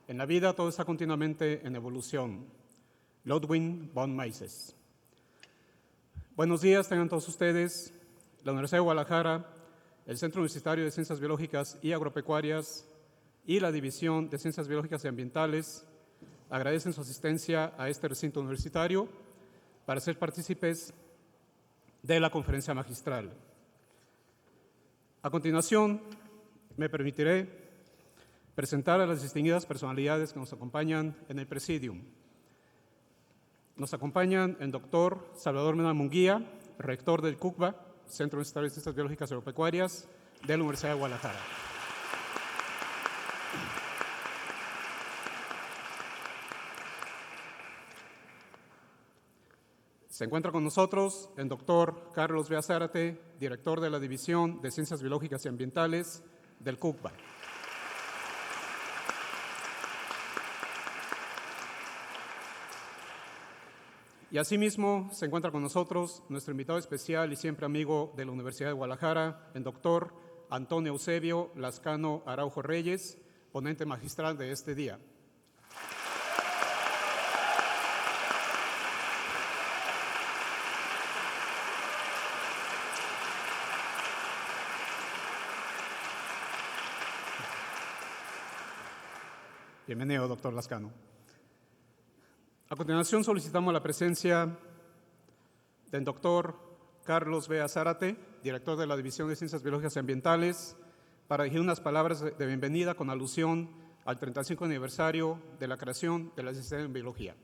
En la vida todo está continuamente en evolución. Ludwig von Mises. Buenos días, tengan todos ustedes. La Universidad de Guadalajara, el Centro Universitario de Ciencias Biológicas y Agropecuarias y la División de Ciencias Biológicas y Ambientales agradecen su asistencia a este recinto universitario para ser partícipes de la conferencia magistral. A continuación, me permitiré presentar a las distinguidas personalidades que nos acompañan en el presidium. Nos acompañan el doctor Salvador Mena Munguía, rector del CUCBA, Centro Universitario de Ciencias Biológicas y Agropecuarias de la Universidad de Guadalajara. Se encuentra con nosotros el doctor Carlos Bea Zárate, director de la División de Ciencias Biológicas y Ambientales del CUCBA. Y asimismo se encuentra con nosotros nuestro invitado especial y siempre amigo de la Universidad de Guadalajara, el doctor Antonio Eusebio Lascano Araujo Reyes, ponente magistral de este día. Bienvenido, doctor Lascano. A continuación solicitamos la presencia del doctor Carlos Bea Zárate, director de la División de Ciencias Biológicas y Ambientales, para dirigir unas palabras de bienvenida con alusión al 35 aniversario de la creación de la licenciatura en Biología.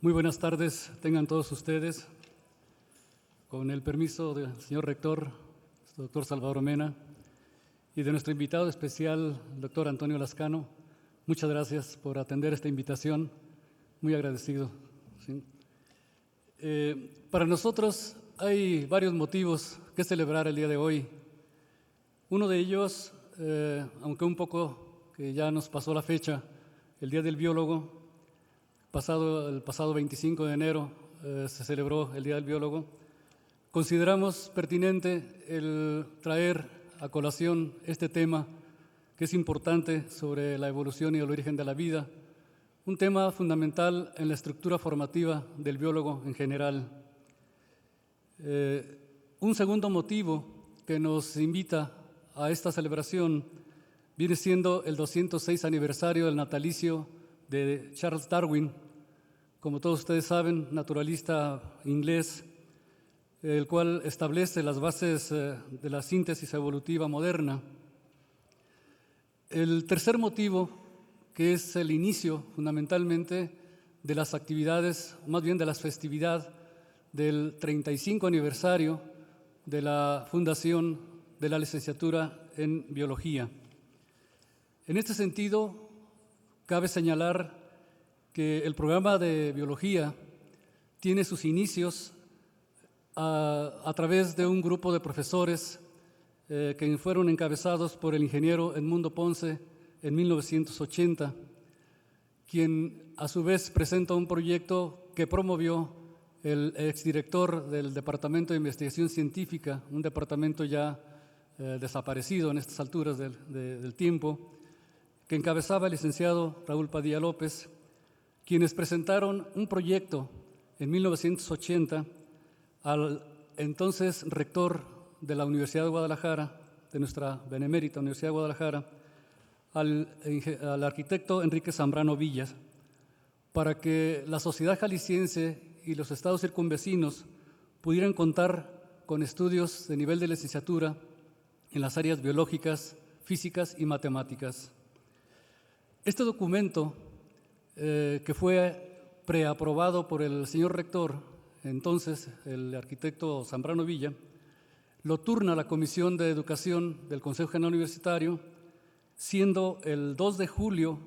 Muy buenas tardes, tengan todos ustedes. Con el permiso del señor rector, doctor Salvador Mena, y de nuestro invitado especial, el doctor Antonio Lascano, muchas gracias por atender esta invitación, muy agradecido. ¿Sí? Para nosotros hay varios motivos que celebrar el día de hoy. Uno de ellos, aunque un poco que ya nos pasó la fecha, el Día del Biólogo, el pasado 25 de enero se celebró el Día del Biólogo. Consideramos pertinente el traer a colación este tema que es importante sobre la evolución y el origen de la vida, un tema fundamental en la estructura formativa del biólogo en general. Un segundo motivo que nos invita a esta celebración viene siendo el 206 aniversario del natalicio de Charles Darwin, como todos ustedes saben, naturalista inglés, el cual establece las bases de la síntesis evolutiva moderna. El tercer motivo, que es el inicio fundamentalmente de las actividades, más bien de la festividad del 35 aniversario de la fundación de la licenciatura en Biología. En este sentido, cabe señalar que el programa de Biología tiene sus inicios a través de un grupo de profesores que fueron encabezados por el ingeniero Edmundo Ponce en 1980, quien a su vez presenta un proyecto que promovió el exdirector del Departamento de Investigación Científica, un departamento ya desaparecido en estas alturas del tiempo, que encabezaba el licenciado Raúl Padilla López, quienes presentaron un proyecto en 1980 al entonces rector de la Universidad de Guadalajara, de nuestra benemérita Universidad de Guadalajara, al arquitecto Enrique Zambrano Villas, para que la sociedad jalisciense y los estados circunvecinos pudieran contar con estudios de nivel de licenciatura en las áreas biológicas, físicas y matemáticas. Este documento, que fue preaprobado por el señor rector, entonces el arquitecto Zambrano Villa, lo turna a la Comisión de Educación del Consejo General Universitario, siendo el 2 de julio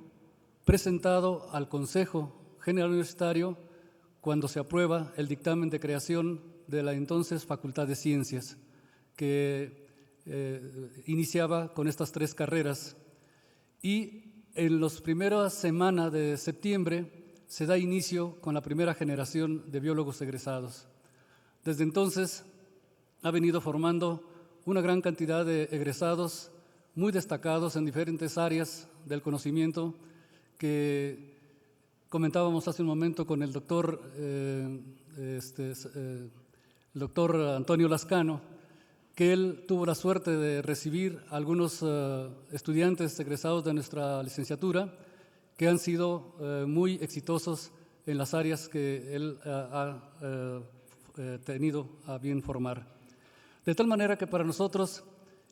presentado al Consejo General Universitario cuando se aprueba el dictamen de creación de la entonces Facultad de Ciencias, que iniciaba con estas tres carreras. Y en las primeras semanas de septiembre se da inicio con la primera generación de biólogos egresados. Desde entonces ha venido formando una gran cantidad de egresados muy destacados en diferentes áreas del conocimiento que comentábamos hace un momento con el doctor Antonio Lascano, que él tuvo la suerte de recibir a algunos estudiantes egresados de nuestra licenciatura que han sido muy exitosos en las áreas que él ha tenido a bien formar. De tal manera que para nosotros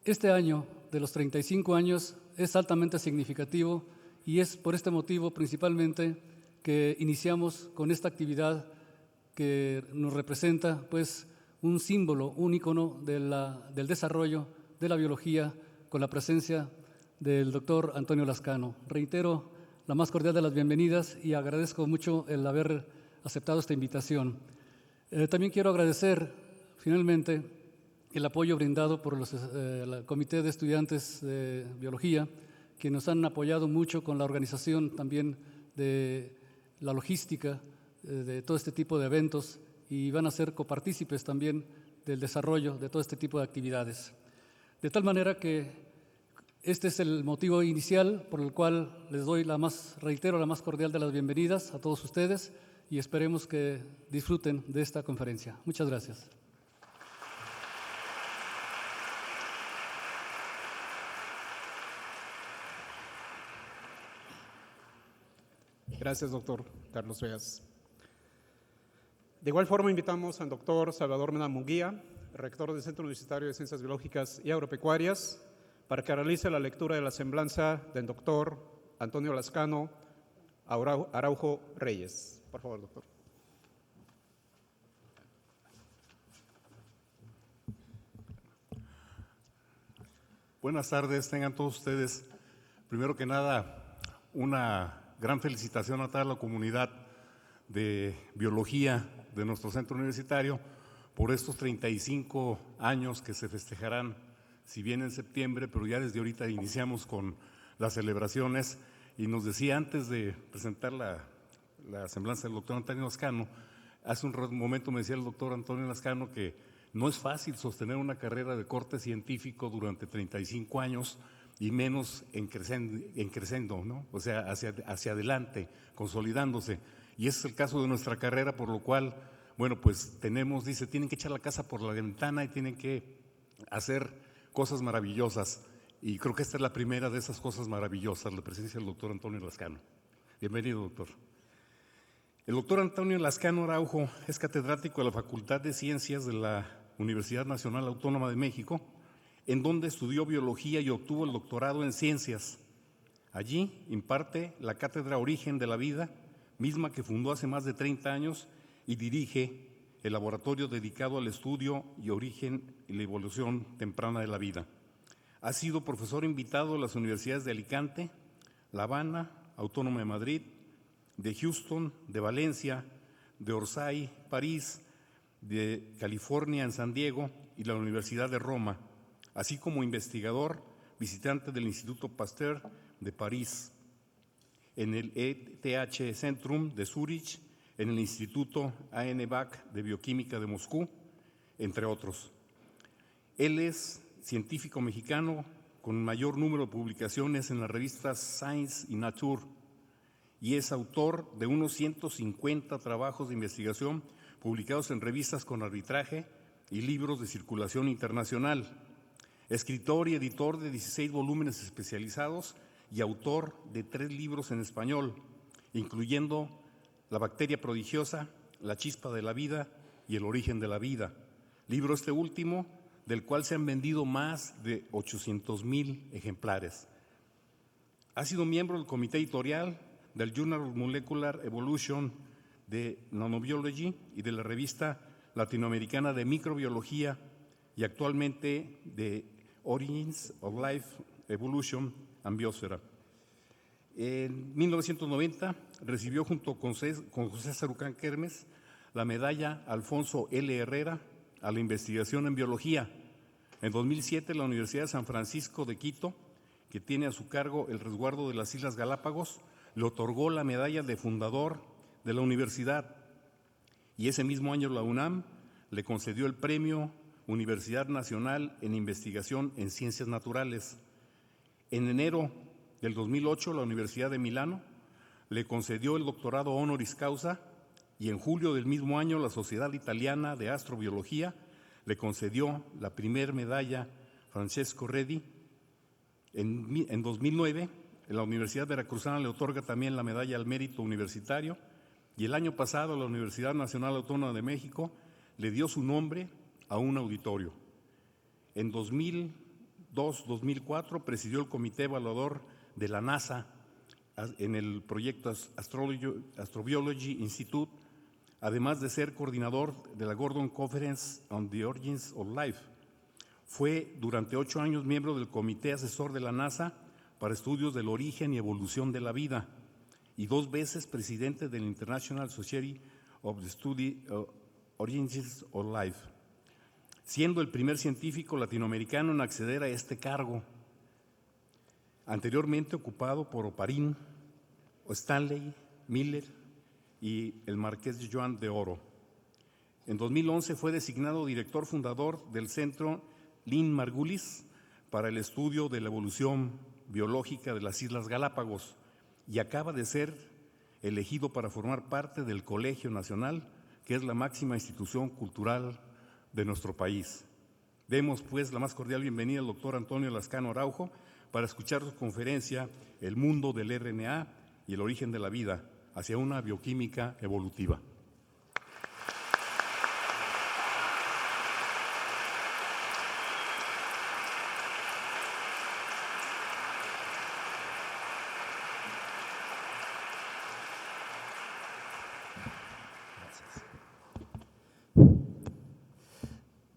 este año de los 35 años es altamente significativo y es por este motivo principalmente que iniciamos con esta actividad que nos representa pues un símbolo, un ícono del desarrollo de la biología con la presencia del doctor Antonio Lascano. Reitero la más cordial de las bienvenidas y agradezco mucho el haber aceptado esta invitación. También quiero agradecer finalmente el apoyo brindado por el Comité de Estudiantes de Biología, que nos han apoyado mucho con la organización también de la logística de todo este tipo de eventos y van a ser copartícipes también del desarrollo de todo este tipo de actividades. De tal manera que este es el motivo inicial por el cual les doy la más cordial de las bienvenidas a todos ustedes y esperemos que disfruten de esta conferencia. Muchas gracias. Gracias, doctor Carlos Veas. De igual forma, invitamos al doctor Salvador Mena Munguía, rector del Centro Universitario de Ciencias Biológicas y Agropecuarias, para que realice la lectura de la semblanza del doctor Antonio Lascano Araujo Reyes. Por favor, doctor. Buenas tardes, tengan todos ustedes. Primero que nada, una gran felicitación a toda la comunidad de biología de nuestro centro universitario por estos 35 años que se festejarán, si bien en septiembre, pero ya desde ahorita iniciamos con las celebraciones. Y nos decía antes de presentar la semblanza del doctor Antonio Lascano, hace un momento me decía el doctor Antonio Lascano que no es fácil sostener una carrera de corte científico durante 35 años y menos en crescendo, ¿no? O sea, hacia adelante, consolidándose. Y ese es el caso de nuestra carrera, por lo cual, bueno, pues dice, tienen que echar la casa por la ventana y tienen que hacer cosas maravillosas. Y creo que esta es la primera de esas cosas maravillosas, la presencia del doctor Antonio Lascano. Bienvenido, doctor. El doctor Antonio Lascano Araujo es catedrático de la Facultad de Ciencias de la Universidad Nacional Autónoma de México, en donde estudió biología y obtuvo el doctorado en ciencias. Allí imparte la cátedra Origen de la Vida, misma que fundó hace más de 30 años, y dirige el laboratorio dedicado al estudio y origen y la evolución temprana de la vida. Ha sido profesor invitado a las universidades de Alicante, La Habana, Autónoma de Madrid, de Houston, de Valencia, de Orsay, París, de California en San Diego y la Universidad de Roma, así como investigador visitante del Instituto Pasteur de París, en el ETH Centrum de Zúrich, en el Instituto ANBAC de Bioquímica de Moscú, entre otros. Él es científico mexicano con mayor número de publicaciones en las revistas Science y Nature y es autor de unos 150 trabajos de investigación publicados en revistas con arbitraje y libros de circulación internacional. Escritor y editor de 16 volúmenes especializados y autor de 3 libros en español, incluyendo La bacteria prodigiosa, La chispa de la vida y El origen de la vida. Libro este último, del cual se han vendido más de 800,000 ejemplares. Ha sido miembro del comité editorial del Journal of Molecular Evolution de Nanobiology y de la revista latinoamericana de microbiología y actualmente de Origins of Life, Evolution and Biosfera. En 1990 recibió junto con José Sarucán Kermes la medalla Alfonso L. Herrera a la investigación en biología. En 2007 la Universidad de San Francisco de Quito, que tiene a su cargo el resguardo de las Islas Galápagos, le otorgó la medalla de fundador de la universidad y ese mismo año la UNAM le concedió el premio Universidad Nacional en Investigación en Ciencias Naturales. En enero del 2008, la Universidad de Milano le concedió el doctorado honoris causa y en julio del mismo año la Sociedad Italiana de Astrobiología le concedió la primer medalla Francesco Redi. En 2009, la Universidad Veracruzana le otorga también la medalla al mérito universitario y el año pasado la Universidad Nacional Autónoma de México le dio su nombre a un auditorio. En 2002-2004 presidió el comité evaluador de la NASA en el proyecto Astrobiology Institute, además de ser coordinador de la Gordon Conference on the Origins of Life. Fue durante 8 años miembro del comité asesor de la NASA para estudios del origen y evolución de la vida y 2 veces presidente del International Society of the Study Origins of Life, siendo el primer científico latinoamericano en acceder a este cargo, anteriormente ocupado por Oparín, Stanley, Miller y el Marqués de Joan de Oro. En 2011 fue designado director fundador del Centro Lynn Margulis para el estudio de la evolución biológica de las Islas Galápagos y acaba de ser elegido para formar parte del Colegio Nacional, que es la máxima institución cultural de nuestro país. Demos pues la más cordial bienvenida al doctor Antonio Lascano Araujo para escuchar su conferencia El mundo del RNA y el origen de la vida hacia una bioquímica evolutiva.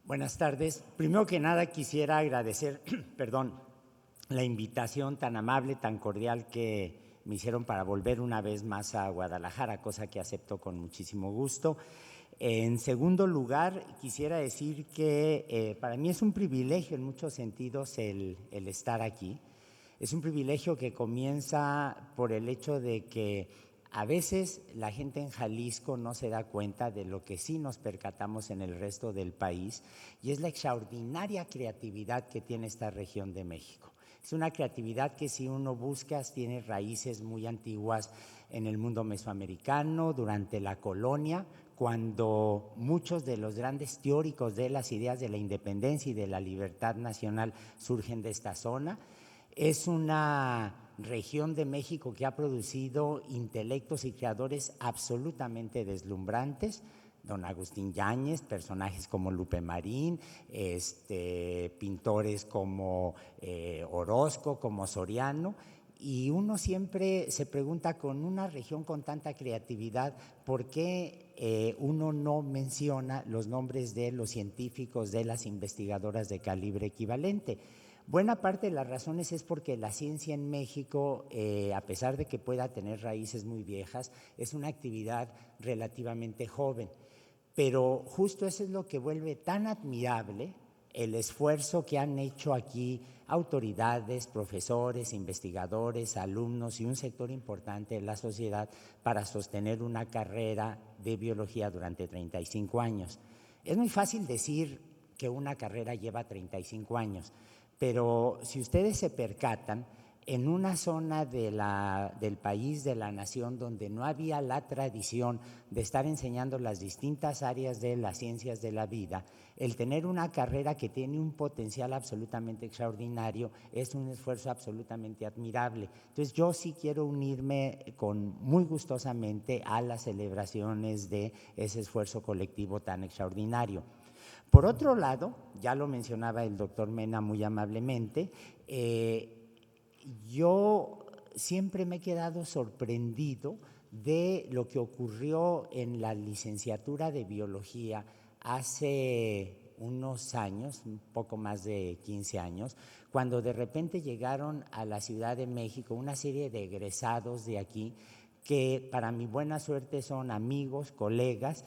Buenas tardes. Primero que nada quisiera agradecer, la invitación tan amable, tan cordial que me hicieron para volver una vez más a Guadalajara, cosa que acepto con muchísimo gusto. En segundo lugar, quisiera decir que para mí es un privilegio en muchos sentidos el estar aquí. Es un privilegio que comienza por el hecho de que a veces la gente en Jalisco no se da cuenta de lo que sí nos percatamos en el resto del país y es la extraordinaria creatividad que tiene esta región de México. Es una creatividad que si uno busca tiene raíces muy antiguas en el mundo mesoamericano, durante la colonia, cuando muchos de los grandes teóricos de las ideas de la independencia y de la libertad nacional surgen de esta zona. Es una región de México que ha producido intelectos y creadores absolutamente deslumbrantes, don Agustín Yáñez, personajes como Lupe Marín, pintores como Orozco, como Soriano, y uno siempre se pregunta con una región con tanta creatividad, ¿por qué uno no menciona los nombres de los científicos, de las investigadoras de calibre equivalente? Buena parte de las razones es porque la ciencia en México, a pesar de que pueda tener raíces muy viejas, es una actividad relativamente joven. Pero justo eso es lo que vuelve tan admirable el esfuerzo que han hecho aquí autoridades, profesores, investigadores, alumnos y un sector importante de la sociedad para sostener una carrera de biología durante 35 años. Es muy fácil decir que una carrera lleva 35 años, pero si ustedes se percatan, en una zona del país, de la nación, donde no había la tradición de estar enseñando las distintas áreas de las ciencias de la vida, el tener una carrera que tiene un potencial absolutamente extraordinario es un esfuerzo absolutamente admirable. Entonces yo sí quiero unirme muy gustosamente a las celebraciones de ese esfuerzo colectivo tan extraordinario. Por otro lado, ya lo mencionaba el doctor Mena muy amablemente, yo siempre me he quedado sorprendido de lo que ocurrió en la licenciatura de biología hace unos años, un poco más de 15 años, cuando de repente llegaron a la Ciudad de México una serie de egresados de aquí que para mi buena suerte son amigos, colegas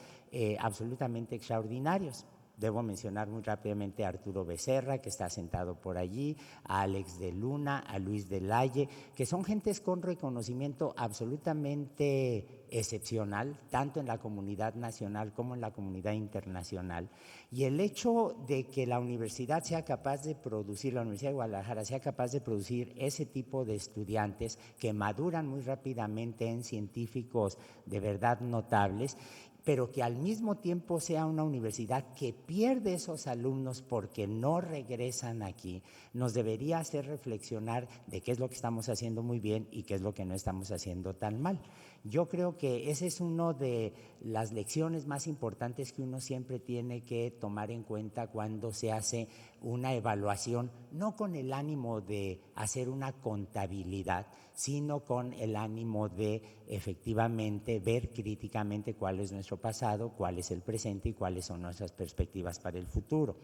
absolutamente extraordinarios. Debo mencionar muy rápidamente a Arturo Becerra, que está sentado por allí, a Alex de Luna, a Luis de Lalle, que son gentes con reconocimiento absolutamente excepcional, tanto en la comunidad nacional como en la comunidad internacional. Y el hecho de que la universidad sea capaz de producir, la Universidad de Guadalajara sea capaz de producir ese tipo de estudiantes que maduran muy rápidamente en científicos de verdad notables, pero que al mismo tiempo sea una universidad que pierde esos alumnos porque no regresan aquí, nos debería hacer reflexionar de qué es lo que estamos haciendo muy bien y qué es lo que no estamos haciendo tan mal. Yo creo que esa es una de las lecciones más importantes que uno siempre tiene que tomar en cuenta cuando se hace una evaluación, no con el ánimo de hacer una contabilidad, sino con el ánimo de efectivamente ver críticamente cuál es nuestro pasado, cuál es el presente y cuáles son nuestras perspectivas para el futuro.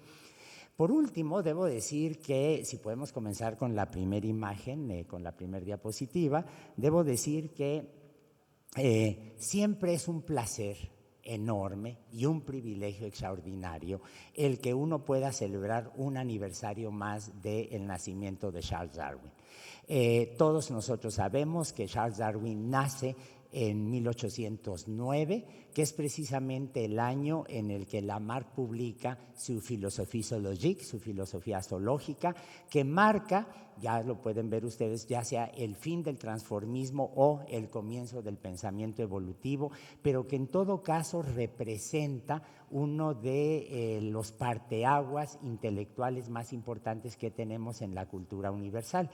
Por último, debo decir que, si podemos comenzar con la primera imagen, con la primera diapositiva, debo decir que siempre es un placer enorme y un privilegio extraordinario el que uno pueda celebrar un aniversario más del nacimiento de Charles Darwin. Todos nosotros sabemos que Charles Darwin nace en 1809, que es precisamente el año en el que Lamarck publica su Philosophie zoologique, su filosofía zoológica, que marca, ya lo pueden ver ustedes, ya sea el fin del transformismo o el comienzo del pensamiento evolutivo, pero que en todo caso representa uno de los parteaguas intelectuales más importantes que tenemos en la cultura universal.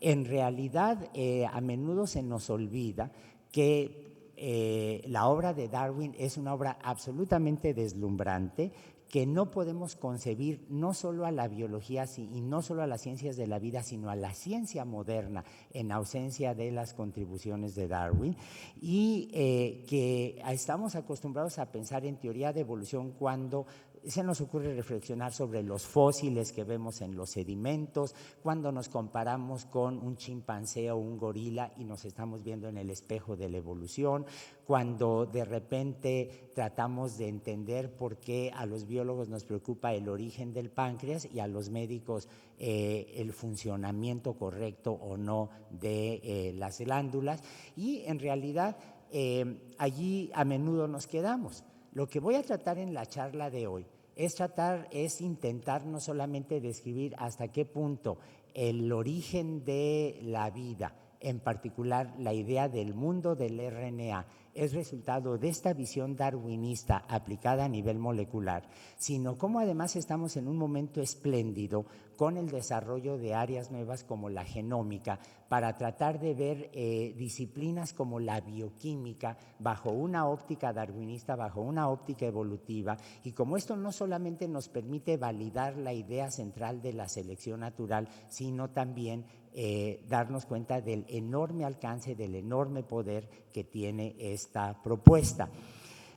En realidad, a menudo se nos olvida que la obra de Darwin es una obra absolutamente deslumbrante, que no podemos concebir no solo a la biología y no solo a las ciencias de la vida, sino a la ciencia moderna en ausencia de las contribuciones de Darwin, y que estamos acostumbrados a pensar en teoría de evolución cuando se nos ocurre reflexionar sobre los fósiles que vemos en los sedimentos, cuando nos comparamos con un chimpancé o un gorila y nos estamos viendo en el espejo de la evolución, cuando de repente tratamos de entender por qué a los biólogos nos preocupa el origen del páncreas y a los médicos el funcionamiento correcto o no de las glándulas, y en realidad allí a menudo nos quedamos. Lo que voy a tratar en la charla de hoy es intentar no solamente describir hasta qué punto el origen de la vida, en particular la idea del mundo del RNA, es resultado de esta visión darwinista aplicada a nivel molecular, sino cómo además estamos en un momento espléndido con el desarrollo de áreas nuevas como la genómica, para tratar de ver disciplinas como la bioquímica bajo una óptica darwinista, bajo una óptica evolutiva, y como esto no solamente nos permite validar la idea central de la selección natural, sino también darnos cuenta del enorme alcance, del enorme poder que tiene esta propuesta.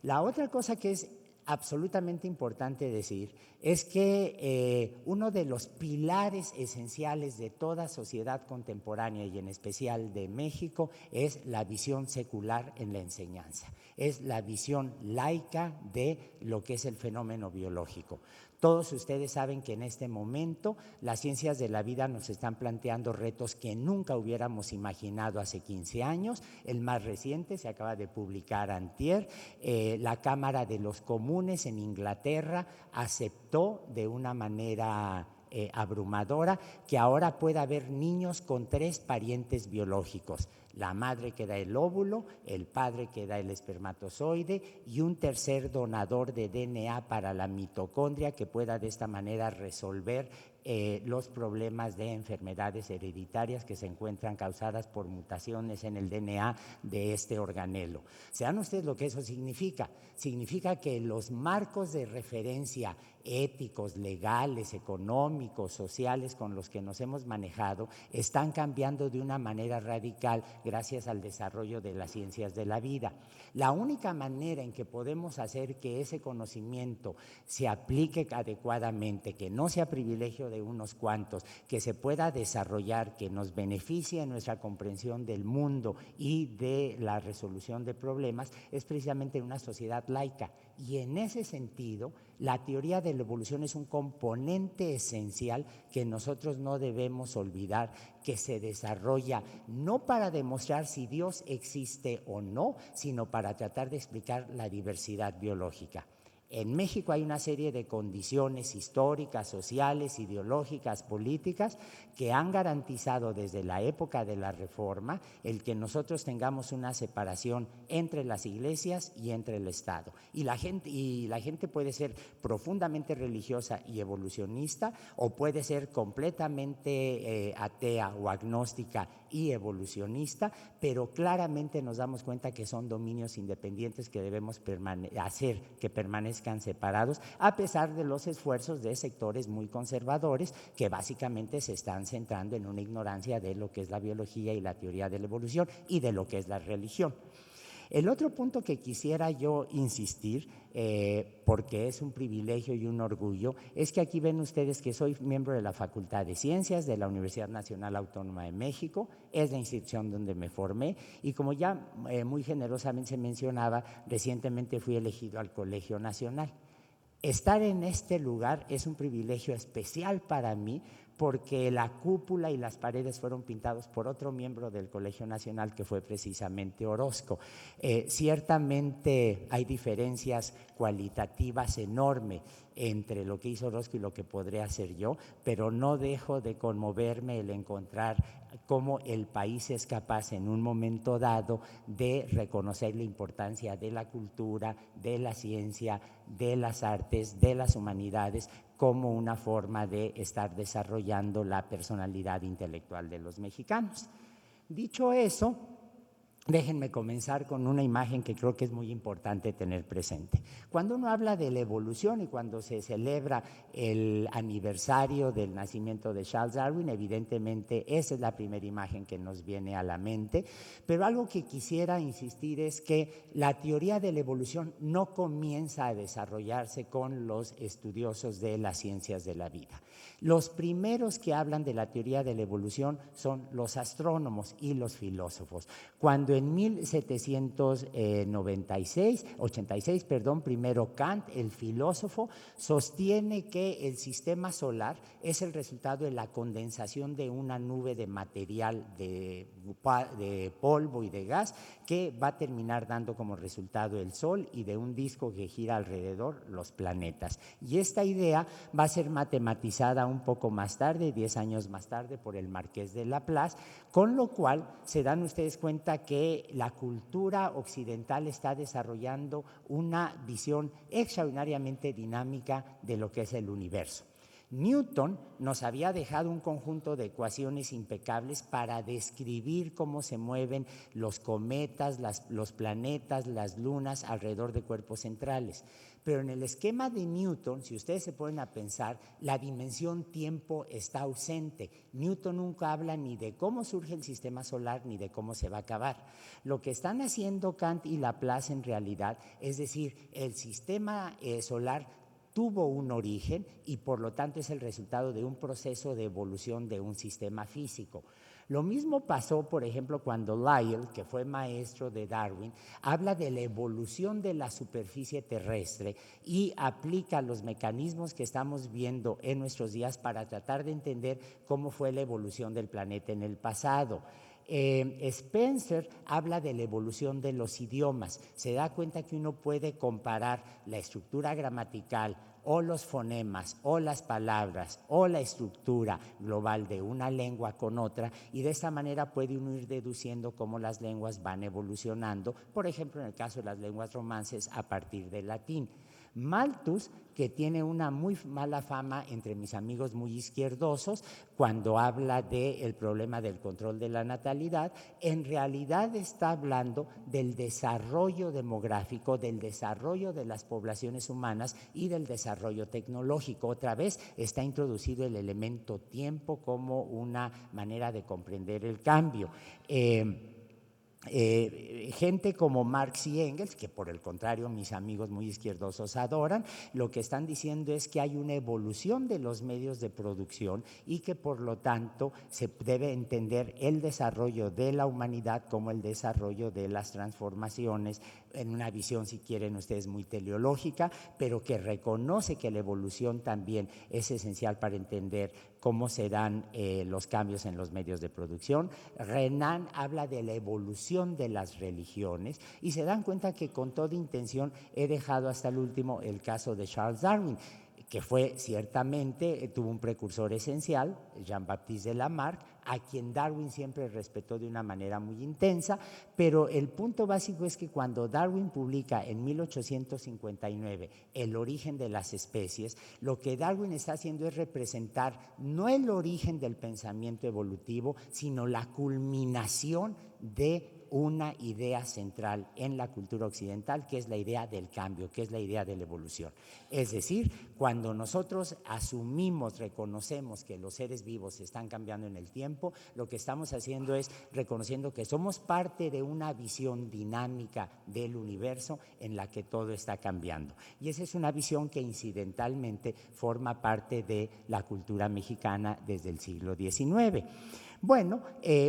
La otra cosa que es absolutamente importante decir es que uno de los pilares esenciales de toda sociedad contemporánea y en especial de México es la visión secular en la enseñanza, es la visión laica de lo que es el fenómeno biológico. Todos ustedes saben que en este momento las ciencias de la vida nos están planteando retos que nunca hubiéramos imaginado hace 15 años. El más reciente se acaba de publicar antier. La Cámara de los Comunes en Inglaterra aceptó de una manera abrumadora que ahora pueda haber niños con 3 parientes biológicos: la madre que da el óvulo, el padre que da el espermatozoide y un tercer donador de DNA para la mitocondria, que pueda de esta manera resolver los problemas de enfermedades hereditarias que se encuentran causadas por mutaciones en el DNA de este organelo. ¿Sean ustedes lo que eso significa? Significa que los marcos de referencia éticos, legales, económicos, sociales con los que nos hemos manejado están cambiando de una manera radical gracias al desarrollo de las ciencias de la vida. La única manera en que podemos hacer que ese conocimiento se aplique adecuadamente, que no sea privilegio de de unos cuantos, que se pueda desarrollar, que nos beneficie en nuestra comprensión del mundo y de la resolución de problemas, es precisamente una sociedad laica. Y en ese sentido, la teoría de la evolución es un componente esencial que nosotros no debemos olvidar, que se desarrolla no para demostrar si Dios existe o no, sino para tratar de explicar la diversidad biológica. En México hay una serie de condiciones históricas, sociales, ideológicas, políticas que han garantizado desde la época de la Reforma el que nosotros tengamos una separación entre las iglesias y entre el Estado. Y la gente puede ser profundamente religiosa y evolucionista, o puede ser completamente atea o agnóstica y evolucionista, pero claramente nos damos cuenta que son dominios independientes que debemos hacer que permanezcan separados, a pesar de los esfuerzos de sectores muy conservadores que básicamente se están centrando en una ignorancia de lo que es la biología y la teoría de la evolución y de lo que es la religión. El otro punto que quisiera yo insistir, porque es un privilegio y un orgullo, es que aquí ven ustedes que soy miembro de la Facultad de Ciencias de la Universidad Nacional Autónoma de México, es la institución donde me formé, y como ya muy generosamente se mencionaba, recientemente fui elegido al Colegio Nacional. Estar en este lugar es un privilegio especial para mí, porque la cúpula y las paredes fueron pintados por otro miembro del Colegio Nacional, que fue precisamente Orozco. Ciertamente hay diferencias cualitativas enormes entre lo que hizo Orozco y lo que podré hacer yo, pero no dejo de conmoverme el encontrar cómo el país es capaz en un momento dado de reconocer la importancia de la cultura, de la ciencia, de las artes, de las humanidades, como una forma de estar desarrollando la personalidad intelectual de los mexicanos. Dicho eso, déjenme comenzar con una imagen que creo que es muy importante tener presente. Cuando uno habla de la evolución y cuando se celebra el aniversario del nacimiento de Charles Darwin, evidentemente esa es la primera imagen que nos viene a la mente, pero algo que quisiera insistir es que la teoría de la evolución no comienza a desarrollarse con los estudiosos de las ciencias de la vida. Los primeros que hablan de la teoría de la evolución son los astrónomos y los filósofos. Cuando en 1786, primero Kant, el filósofo, sostiene que el sistema solar es el resultado de la condensación de una nube de material de polvo y de gas que va a terminar dando como resultado el Sol, y de un disco que gira alrededor los planetas. Y esta idea va a ser matematizada un poco más tarde, 10 años más tarde, por el Marqués de Laplace, con lo cual se dan ustedes cuenta que la cultura occidental está desarrollando una visión extraordinariamente dinámica de lo que es el universo. Newton nos había dejado un conjunto de ecuaciones impecables para describir cómo se mueven los cometas, los planetas, las lunas alrededor de cuerpos centrales. Pero en el esquema de Newton, si ustedes se ponen a pensar, la dimensión tiempo está ausente. Newton nunca habla ni de cómo surge el sistema solar ni de cómo se va a acabar. Lo que están haciendo Kant y Laplace en realidad, es decir, el sistema solar tuvo un origen y por lo tanto es el resultado de un proceso de evolución de un sistema físico. Lo mismo pasó, por ejemplo, cuando Lyell, que fue maestro de Darwin, habla de la evolución de la superficie terrestre y aplica los mecanismos que estamos viendo en nuestros días para tratar de entender cómo fue la evolución del planeta en el pasado. Spencer habla de la evolución de los idiomas. Se da cuenta que uno puede comparar la estructura gramatical o los fonemas o las palabras o la estructura global de una lengua con otra, y de esta manera puede uno ir deduciendo cómo las lenguas van evolucionando, por ejemplo en el caso de las lenguas romances a partir del latín. Malthus, que tiene una muy mala fama entre mis amigos muy izquierdosos, cuando habla del problema del control de la natalidad, en realidad está hablando del desarrollo demográfico, del desarrollo de las poblaciones humanas y del desarrollo tecnológico. Otra vez está introducido el elemento tiempo como una manera de comprender el cambio. gente como Marx y Engels, que por el contrario mis amigos muy izquierdosos adoran, lo que están diciendo es que hay una evolución de los medios de producción y que por lo tanto se debe entender el desarrollo de la humanidad como el desarrollo de las transformaciones, en una visión, si quieren ustedes, muy teleológica, pero que reconoce que la evolución también es esencial para entender cómo se dan los cambios en los medios de producción. Renan habla de la evolución de las religiones y se dan cuenta que con toda intención he dejado hasta el último el caso de Charles Darwin, que fue ciertamente, tuvo un precursor esencial, Jean-Baptiste de Lamarck, a quien Darwin siempre respetó de una manera muy intensa, pero el punto básico es que cuando Darwin publica en 1859 El origen de las especies, lo que Darwin está haciendo es representar no el origen del pensamiento evolutivo, sino la culminación de una idea central en la cultura occidental, que es la idea del cambio, que es la idea de la evolución. Es decir, cuando nosotros asumimos, reconocemos que los seres vivos están cambiando en el tiempo, lo que estamos haciendo es reconociendo que somos parte de una visión dinámica del universo en la que todo está cambiando. Y esa es una visión que incidentalmente forma parte de la cultura mexicana desde el siglo XIX. Bueno,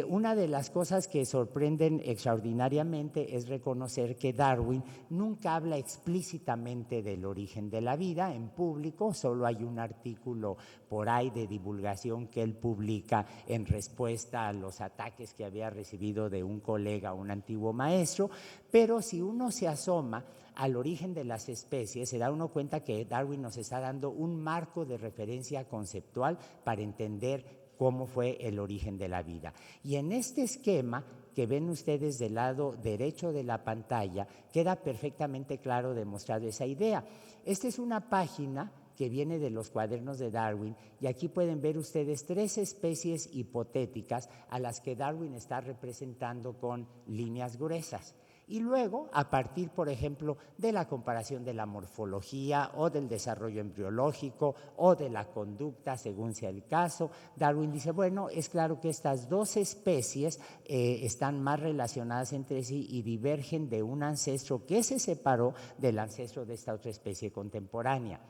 una de las cosas que sorprenden extraordinariamente es reconocer que Darwin nunca habla explícitamente del origen de la vida en público, solo hay un artículo por ahí de divulgación que él publica en respuesta a los ataques que había recibido de un colega, un antiguo maestro, pero si uno se asoma al origen de las especies, se da uno cuenta que Darwin nos está dando un marco de referencia conceptual para entender cómo fue el origen de la vida. Y en este esquema que ven ustedes del lado derecho de la pantalla, queda perfectamente claro demostrado esa idea. Esta es una página que viene de los cuadernos de Darwin y aquí pueden ver ustedes 3 especies hipotéticas a las que Darwin está representando con líneas gruesas. Y luego, a partir, por ejemplo, de la comparación de la morfología o del desarrollo embriológico o de la conducta, según sea el caso, Darwin dice, bueno, es claro que estas 2 especies están más relacionadas entre sí y divergen de un ancestro que se separó del ancestro de esta otra especie contemporánea.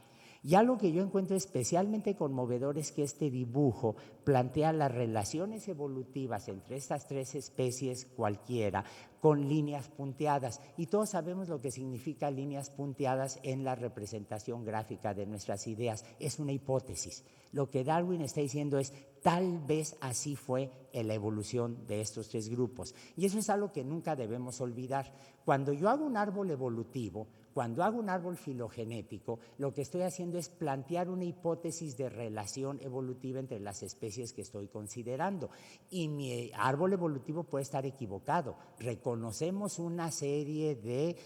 Y algo que yo encuentro especialmente conmovedor es que este dibujo plantea las relaciones evolutivas entre estas 3 especies cualquiera con líneas punteadas. Y todos sabemos lo que significa líneas punteadas en la representación gráfica de nuestras ideas. Es una hipótesis. Lo que Darwin está diciendo es, tal vez así fue la evolución de estos 3 grupos. Y eso es algo que nunca debemos olvidar. Cuando yo hago un árbol evolutivo, cuando hago un árbol filogenético, lo que estoy haciendo es plantear una hipótesis de relación evolutiva entre las especies que estoy considerando. Y mi árbol evolutivo puede estar equivocado. Reconocemos una serie de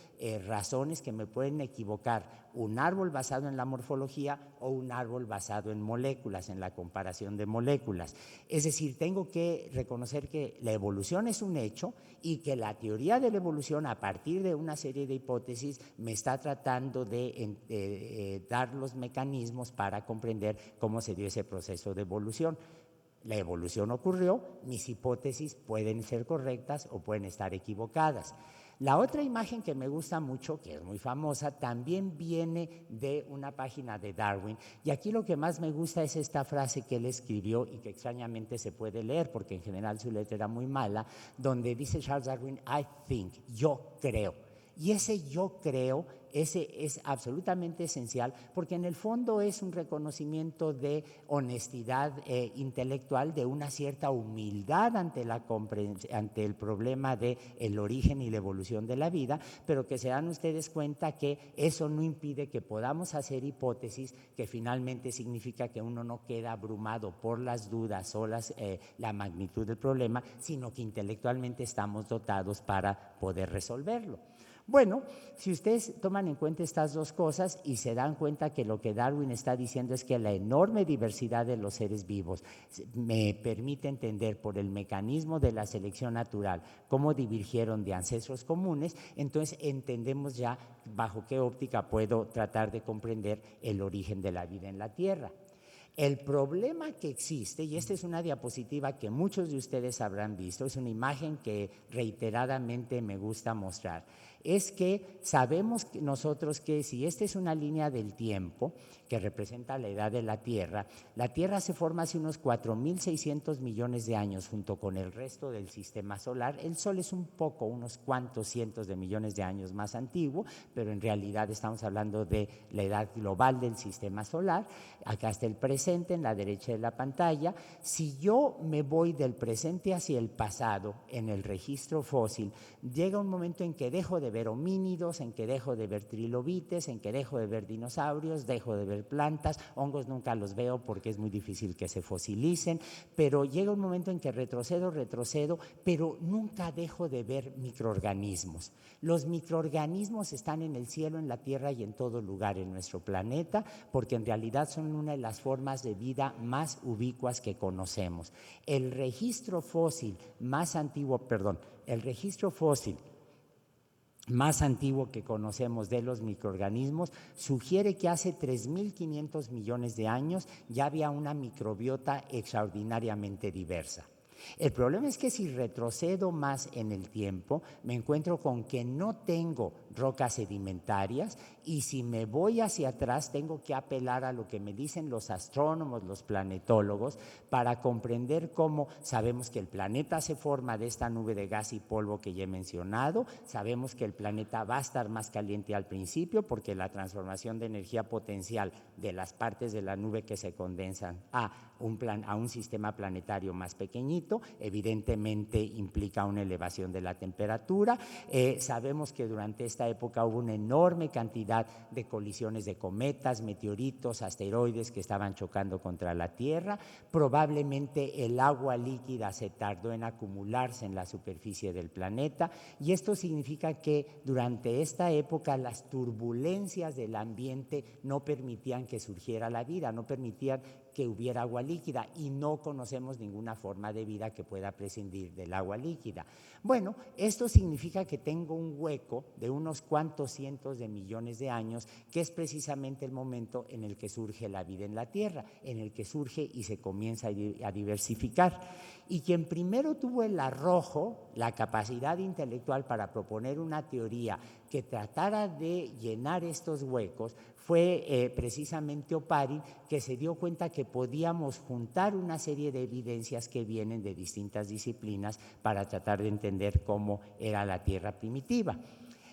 razones que me pueden equivocar. Un árbol basado en la morfología o un árbol basado en moléculas, en la comparación de moléculas. Es decir, tengo que reconocer que la evolución es un hecho y que la teoría de la evolución, a partir de una serie de hipótesis, me está tratando de dar los mecanismos para comprender cómo se dio ese proceso de evolución. La evolución ocurrió, mis hipótesis pueden ser correctas o pueden estar equivocadas. La otra imagen que me gusta mucho, que es muy famosa, también viene de una página de Darwin. Y aquí lo que más me gusta es esta frase que él escribió y que extrañamente se puede leer, porque en general su letra era muy mala, donde dice Charles Darwin, I think, yo creo. Y ese yo creo, ese es absolutamente esencial porque en el fondo es un reconocimiento de honestidad intelectual, de una cierta humildad ante el problema del origen y la evolución de la vida, pero que se dan ustedes cuenta que eso no impide que podamos hacer hipótesis, que finalmente significa que uno no queda abrumado por las dudas o la magnitud del problema, sino que intelectualmente estamos dotados para poder resolverlo. Bueno, si ustedes toman en cuenta estas 2 cosas y se dan cuenta que lo que Darwin está diciendo es que la enorme diversidad de los seres vivos me permite entender por el mecanismo de la selección natural cómo divergieron de ancestros comunes, entonces entendemos ya bajo qué óptica puedo tratar de comprender el origen de la vida en la Tierra. El problema que existe, y esta es una diapositiva que muchos de ustedes habrán visto, es una imagen que reiteradamente me gusta mostrar, es que sabemos nosotros que si esta es una línea del tiempo que representa la edad de la Tierra se forma hace unos 4.600 millones de años junto con el resto del sistema solar. El Sol es unos cuantos cientos de millones de años más antiguo, pero en realidad estamos hablando de la edad global del sistema solar. Acá está el presente en la derecha de la pantalla. Si yo me voy del presente hacia el pasado en el registro fósil, llega un momento en que dejo de ver homínidos, en que dejo de ver trilobites, en que dejo de ver dinosaurios, dejo de ver plantas, hongos nunca los veo porque es muy difícil que se fosilicen, pero llega un momento en que retrocedo, pero nunca dejo de ver microorganismos. Los microorganismos están en el cielo, en la tierra y en todo lugar en nuestro planeta, porque en realidad son una de las formas de vida más ubicuas que conocemos. El registro fósil más antiguo que conocemos de los microorganismos sugiere que hace 3.500 millones de años ya había una microbiota extraordinariamente diversa. El problema es que si retrocedo más en el tiempo, me encuentro con que no tengo rocas sedimentarias, y si me voy hacia atrás tengo que apelar a lo que me dicen los astrónomos, los planetólogos, para comprender cómo sabemos que el planeta se forma de esta nube de gas y polvo que ya he mencionado, sabemos que el planeta va a estar más caliente al principio porque la transformación de energía potencial de las partes de la nube que se condensan a un sistema planetario más pequeñito, evidentemente implica una elevación de la temperatura. Sabemos que durante esta época hubo una enorme cantidad de colisiones de cometas, meteoritos, asteroides que estaban chocando contra la Tierra. Probablemente el agua líquida se tardó en acumularse en la superficie del planeta, y esto significa que durante esta época las turbulencias del ambiente no permitían que surgiera la vida, no permitían que hubiera agua líquida, y no conocemos ninguna forma de vida que pueda prescindir del agua líquida. Bueno, esto significa que tengo un hueco de unos cuantos cientos de millones de años, que es precisamente el momento en el que surge la vida en la Tierra, en el que surge y se comienza a diversificar. Y quien primero tuvo el arrojo, la capacidad intelectual para proponer una teoría que tratara de llenar estos huecos, fue precisamente Oparin, que se dio cuenta que podíamos juntar una serie de evidencias que vienen de distintas disciplinas para tratar de entender cómo era la Tierra primitiva.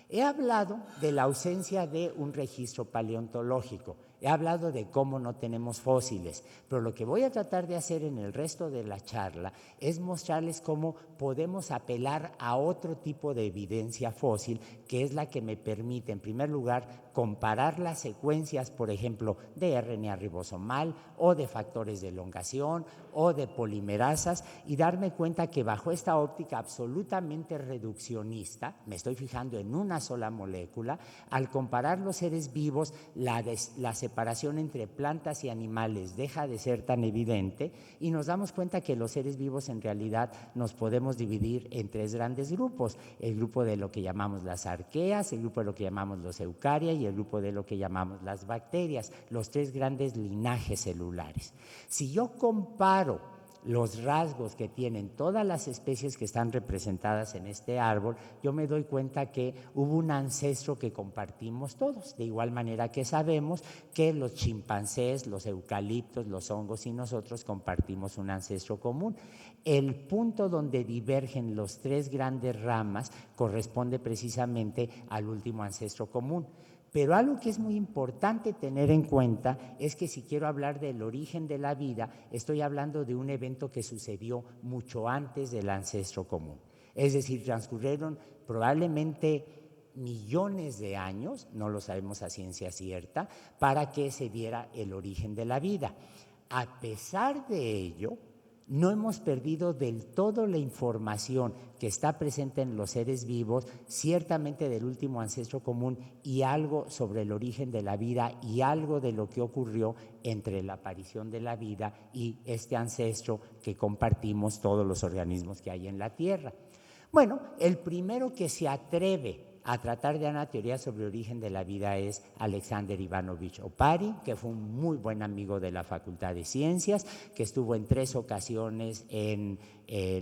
He hablado de la ausencia de un registro paleontológico, he hablado de cómo no tenemos fósiles, pero lo que voy a tratar de hacer en el resto de la charla es mostrarles cómo podemos apelar a otro tipo de evidencia fósil, que es la que me permite, en primer lugar, comparar las secuencias, por ejemplo, de RNA ribosomal o de factores de elongación o de polimerasas, y darme cuenta que bajo esta óptica absolutamente reduccionista, me estoy fijando en una sola molécula, al comparar los seres vivos, la separación entre plantas y animales deja de ser tan evidente, y nos damos cuenta que los seres vivos en realidad nos podemos dividir en tres grandes grupos: el grupo de lo que llamamos las arqueas, el grupo de lo que llamamos los eucaria y el grupo de lo que llamamos las bacterias, los tres grandes linajes celulares. Si yo comparo los rasgos que tienen todas las especies que están representadas en este árbol, yo me doy cuenta que hubo un ancestro que compartimos todos, de igual manera que sabemos que los chimpancés, los eucaliptos, los hongos y nosotros compartimos un ancestro común. El punto donde divergen los tres grandes ramas corresponde precisamente al último ancestro común. Pero algo que es muy importante tener en cuenta es que si quiero hablar del origen de la vida, estoy hablando de un evento que sucedió mucho antes del ancestro común. Es decir, transcurrieron probablemente millones de años, no lo sabemos a ciencia cierta, para que se diera el origen de la vida. A pesar de ello, no hemos perdido del todo la información que está presente en los seres vivos, ciertamente del último ancestro común, y algo sobre el origen de la vida y algo de lo que ocurrió entre la aparición de la vida y este ancestro que compartimos todos los organismos que hay en la Tierra. Bueno, el primero que se atreve a tratar de una teoría sobre el origen de la vida es Alexander Ivanovich Oparin, que fue un muy buen amigo de la Facultad de Ciencias, que estuvo en 3 ocasiones en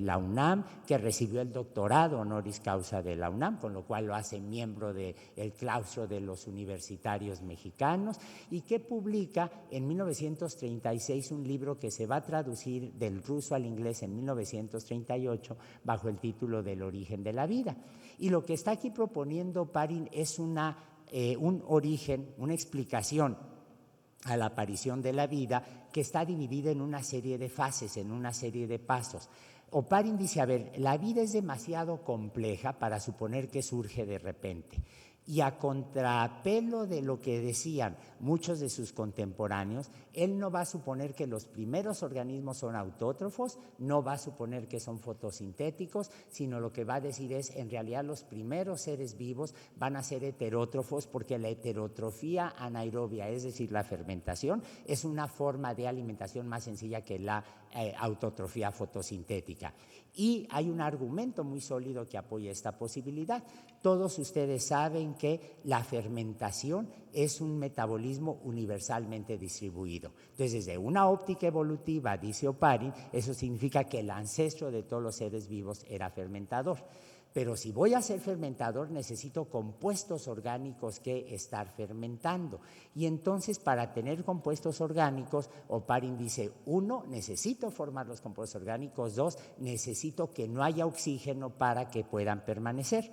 la UNAM, que recibió el doctorado honoris causa de la UNAM, con lo cual lo hace miembro del claustro de los universitarios mexicanos, y que publica en 1936 un libro que se va a traducir del ruso al inglés en 1938 bajo el título del origen de la vida. Y lo que está aquí proponiendo Oparin es un origen, una explicación a la aparición de la vida que está dividida en una serie de fases, en una serie de pasos. Oparin dice, a ver, la vida es demasiado compleja para suponer que surge de repente. Y a contrapelo de lo que decían muchos de sus contemporáneos, él no va a suponer que los primeros organismos son autótrofos, no va a suponer que son fotosintéticos, sino lo que va a decir es, en realidad los primeros seres vivos van a ser heterótrofos, porque la heterotrofía anaerobia, es decir, la fermentación, es una forma de alimentación más sencilla que la autotrofía fotosintética. Y hay un argumento muy sólido que apoya esta posibilidad. Todos ustedes saben que la fermentación es un metabolismo universalmente distribuido. Entonces, desde una óptica evolutiva, dice Oparin, eso significa que el ancestro de todos los seres vivos era fermentador. Pero si voy a ser fermentador, necesito compuestos orgánicos que estar fermentando. Y entonces, para tener compuestos orgánicos, Oparin dice, 1, necesito formar los compuestos orgánicos, 2, necesito que no haya oxígeno para que puedan permanecer.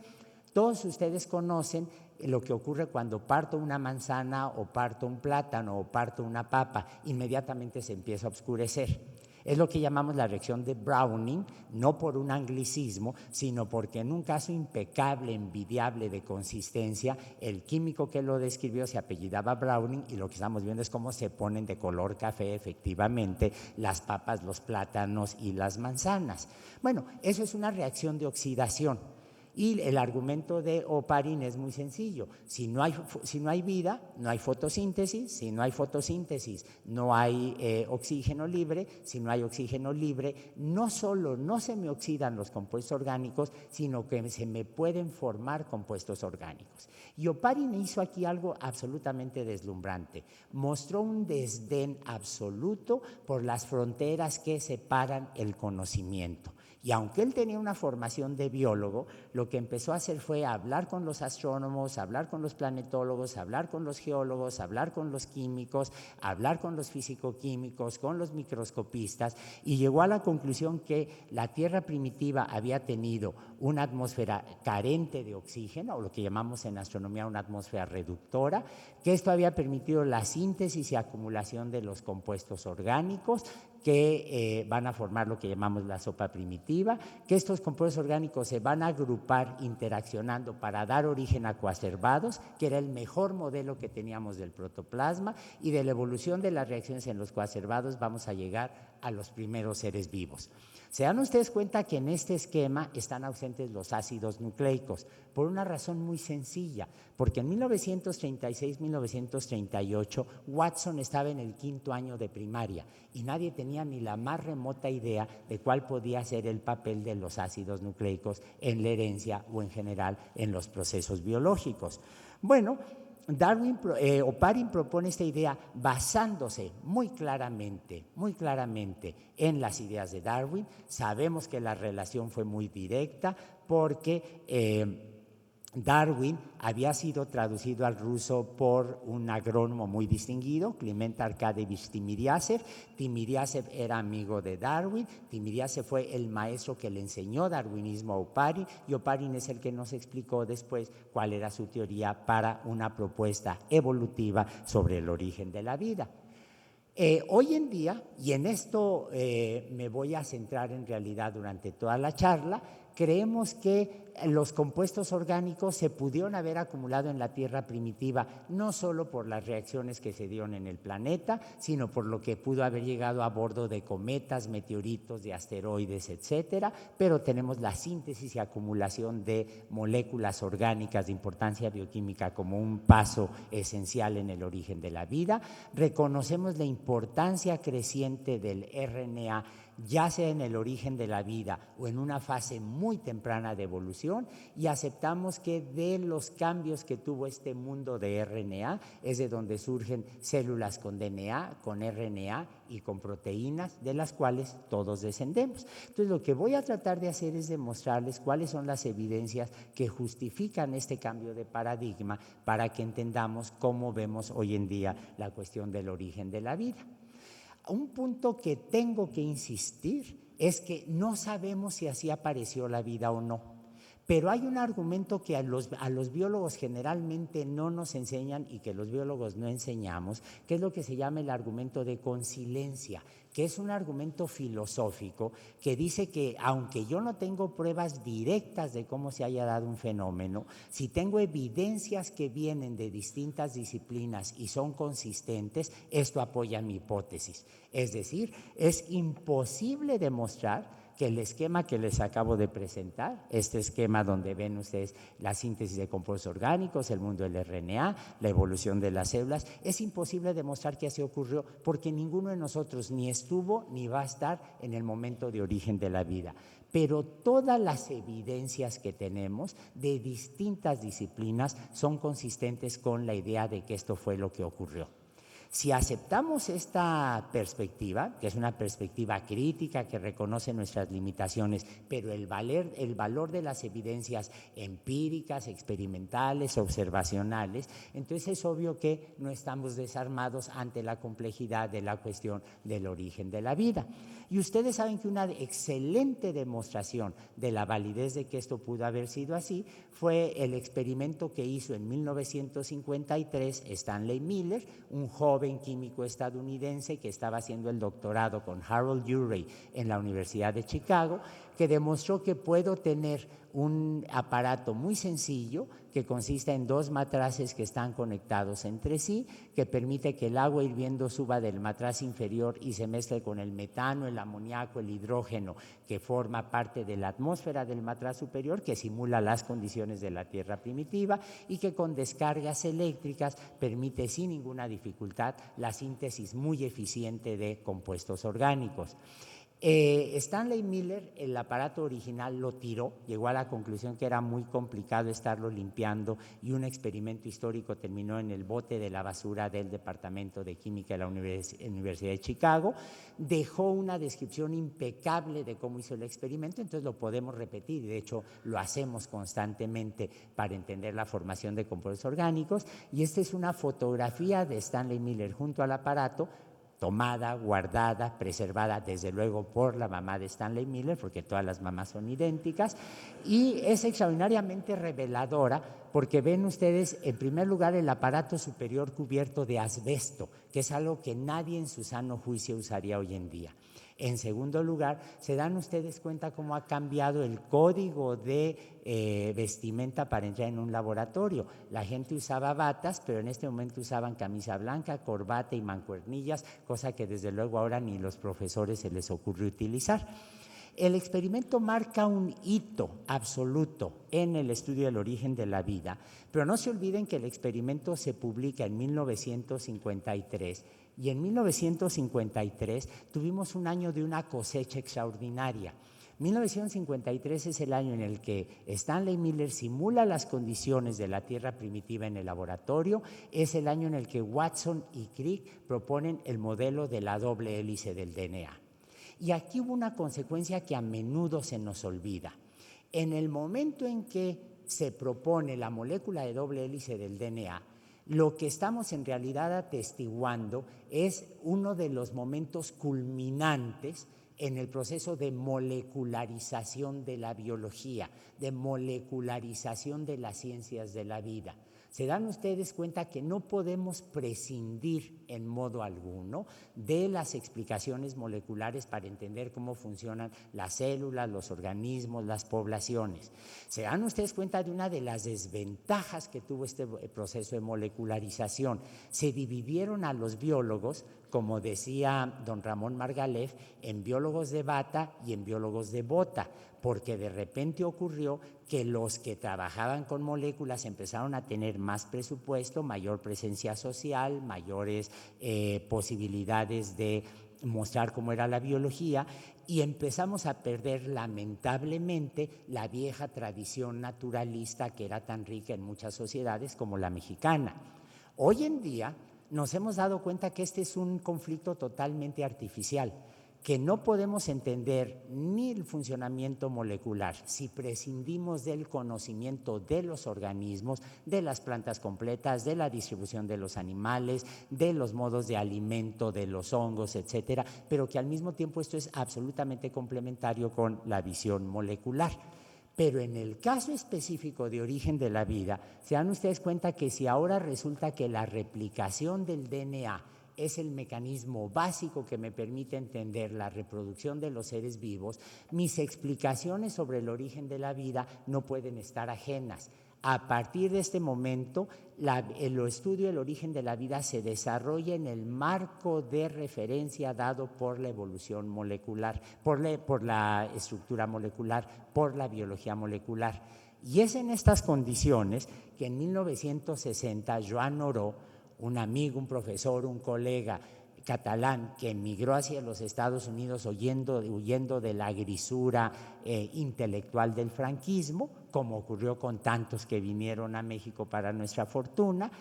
Todos ustedes conocen lo que ocurre cuando parto una manzana o parto un plátano o parto una papa, inmediatamente se empieza a oscurecer. Es lo que llamamos la reacción de Browning, no por un anglicismo, sino porque en un caso impecable, envidiable de consistencia, el químico que lo describió se apellidaba Browning, y lo que estamos viendo es cómo se ponen de color café efectivamente las papas, los plátanos y las manzanas. Bueno, eso es una reacción de oxidación. Y el argumento de Oparin es muy sencillo. Si no hay vida, no hay fotosíntesis. Si no hay fotosíntesis, no hay oxígeno libre. Si no hay oxígeno libre, no solo no se me oxidan los compuestos orgánicos, sino que se me pueden formar compuestos orgánicos. Y Oparin hizo aquí algo absolutamente deslumbrante. Mostró un desdén absoluto por las fronteras que separan el conocimiento. Y aunque él tenía una formación de biólogo, lo que empezó a hacer fue hablar con los astrónomos, hablar con los planetólogos, hablar con los geólogos, hablar con los químicos, hablar con los fisicoquímicos, con los microscopistas, y llegó a la conclusión que la Tierra primitiva había tenido una atmósfera carente de oxígeno, o lo que llamamos en astronomía una atmósfera reductora, que esto había permitido la síntesis y acumulación de los compuestos orgánicos, que van a formar lo que llamamos la sopa primitiva, que estos compuestos orgánicos se van a agrupar interaccionando para dar origen a coacervados, que era el mejor modelo que teníamos del protoplasma, y de la evolución de las reacciones en los coacervados vamos a llegar a los primeros seres vivos. Se dan ustedes cuenta que en este esquema están ausentes los ácidos nucleicos, por una razón muy sencilla, porque en 1936-1938 Watson estaba en el 5º año de primaria y nadie tenía ni la más remota idea de cuál podía ser el papel de los ácidos nucleicos en la herencia o en general en los procesos biológicos. Bueno, Oparin propone esta idea basándose muy claramente en las ideas de Darwin. Sabemos que la relación fue muy directa porque Darwin había sido traducido al ruso por un agrónomo muy distinguido, Kliment Arkadievich Timiryazev. Timiryazev era amigo de Darwin. Timiryazev fue el maestro que le enseñó darwinismo a Oparin, y Oparin es el que nos explicó después cuál era su teoría para una propuesta evolutiva sobre el origen de la vida. Hoy en día, y en esto me voy a centrar en realidad durante toda la charla, creemos que los compuestos orgánicos se pudieron haber acumulado en la Tierra primitiva, no solo por las reacciones que se dieron en el planeta, sino por lo que pudo haber llegado a bordo de cometas, meteoritos, de asteroides, etcétera, pero tenemos la síntesis y acumulación de moléculas orgánicas de importancia bioquímica como un paso esencial en el origen de la vida. Reconocemos la importancia creciente del RNA ya sea en el origen de la vida o en una fase muy temprana de evolución, y aceptamos que de los cambios que tuvo este mundo de RNA es de donde surgen células con DNA, con RNA y con proteínas, de las cuales todos descendemos. Entonces, lo que voy a tratar de hacer es demostrarles cuáles son las evidencias que justifican este cambio de paradigma para que entendamos cómo vemos hoy en día la cuestión del origen de la vida. Un punto que tengo que insistir es que no sabemos si así apareció la vida o no. Pero hay un argumento que a los biólogos generalmente no nos enseñan y que los biólogos no enseñamos, que es lo que se llama el argumento de coincidencia, que es un argumento filosófico que dice que aunque yo no tengo pruebas directas de cómo se haya dado un fenómeno, si tengo evidencias que vienen de distintas disciplinas y son consistentes, esto apoya mi hipótesis. Es decir, es imposible demostrar que el esquema que les acabo de presentar, este esquema donde ven ustedes la síntesis de compuestos orgánicos, el mundo del RNA, la evolución de las células, es imposible demostrar que así ocurrió porque ninguno de nosotros ni estuvo ni va a estar en el momento de origen de la vida. Pero todas las evidencias que tenemos de distintas disciplinas son consistentes con la idea de que esto fue lo que ocurrió. Si aceptamos esta perspectiva, que es una perspectiva crítica que reconoce nuestras limitaciones, pero el valor de las evidencias empíricas, experimentales, observacionales, entonces es obvio que no estamos desarmados ante la complejidad de la cuestión del origen de la vida. Y ustedes saben que una excelente demostración de la validez de que esto pudo haber sido así fue el experimento que hizo en 1953 Stanley Miller, un joven químico estadounidense que estaba haciendo el doctorado con Harold Urey en la Universidad de Chicago, que demostró que puedo tener un aparato muy sencillo que consiste en dos matraces que están conectados entre sí, que permite que el agua hirviendo suba del matraz inferior y se mezcle con el metano, el amoníaco, el hidrógeno, que forma parte de la atmósfera del matraz superior, que simula las condiciones de la Tierra primitiva y que con descargas eléctricas permite sin ninguna dificultad la síntesis muy eficiente de compuestos orgánicos. Stanley Miller, el aparato original, lo tiró, llegó a la conclusión que era muy complicado estarlo limpiando y un experimento histórico terminó en el bote de la basura del Departamento de Química de la Universidad de Chicago. Dejó una descripción impecable de cómo hizo el experimento, entonces lo podemos repetir, de hecho lo hacemos constantemente para entender la formación de compuestos orgánicos, y esta es una fotografía de Stanley Miller junto al aparato, tomada, guardada, preservada desde luego por la mamá de Stanley Miller, porque todas las mamás son idénticas, y es extraordinariamente reveladora porque ven ustedes en primer lugar el aparato superior cubierto de asbesto, que es algo que nadie en su sano juicio usaría hoy en día. En segundo lugar, se dan ustedes cuenta cómo ha cambiado el código de vestimenta para entrar en un laboratorio. La gente usaba batas, pero en este momento usaban camisa blanca, corbata y mancuernillas, cosa que desde luego ahora ni los profesores se les ocurre utilizar. El experimento marca un hito absoluto en el estudio del origen de la vida, pero no se olviden que el experimento se publica en 1953 y en 1953 tuvimos un año de una cosecha extraordinaria. 1953 es el año en el que Stanley Miller simula las condiciones de la Tierra primitiva en el laboratorio, es el año en el que Watson y Crick proponen el modelo de la doble hélice del DNA. Y aquí hubo una consecuencia que a menudo se nos olvida. En el momento en que se propone la molécula de doble hélice del DNA, lo que estamos en realidad atestiguando es uno de los momentos culminantes en el proceso de molecularización de la biología, de molecularización de las ciencias de la vida. Se dan ustedes cuenta que no podemos prescindir en modo alguno de las explicaciones moleculares para entender cómo funcionan las células, los organismos, las poblaciones. Se dan ustedes cuenta de una de las desventajas que tuvo este proceso de molecularización. Se dividieron a los biólogos, como decía don Ramón Margalef, en biólogos de bata y en biólogos de bota, porque de repente ocurrió que los que trabajaban con moléculas empezaron a tener más presupuesto, mayor presencia social, mayores posibilidades de mostrar cómo era la biología y empezamos a perder lamentablemente la vieja tradición naturalista que era tan rica en muchas sociedades como la mexicana. Hoy en día nos hemos dado cuenta que este es un conflicto totalmente artificial, que no podemos entender ni el funcionamiento molecular si prescindimos del conocimiento de los organismos, de las plantas completas, de la distribución de los animales, de los modos de alimento de los hongos, etcétera, pero que al mismo tiempo esto es absolutamente complementario con la visión molecular. Pero en el caso específico de origen de la vida, se dan ustedes cuenta que si ahora resulta que la replicación del DNA es el mecanismo básico que me permite entender la reproducción de los seres vivos, mis explicaciones sobre el origen de la vida no pueden estar ajenas. A partir de este momento, el estudio del origen de la vida se desarrolla en el marco de referencia dado por la evolución molecular, por la estructura molecular, por la biología molecular. Y es en estas condiciones que en 1960 Joan Oró, un amigo, un profesor, un colega catalán que emigró hacia los Estados Unidos huyendo de la grisura intelectual del franquismo, como ocurrió con tantos que vinieron a México para nuestra fortuna,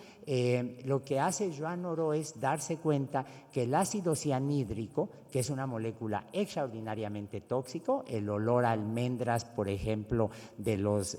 lo que hace Joan Oró es darse cuenta que el ácido cianhídrico, que es una molécula extraordinariamente tóxico, el olor a almendras, por ejemplo, de los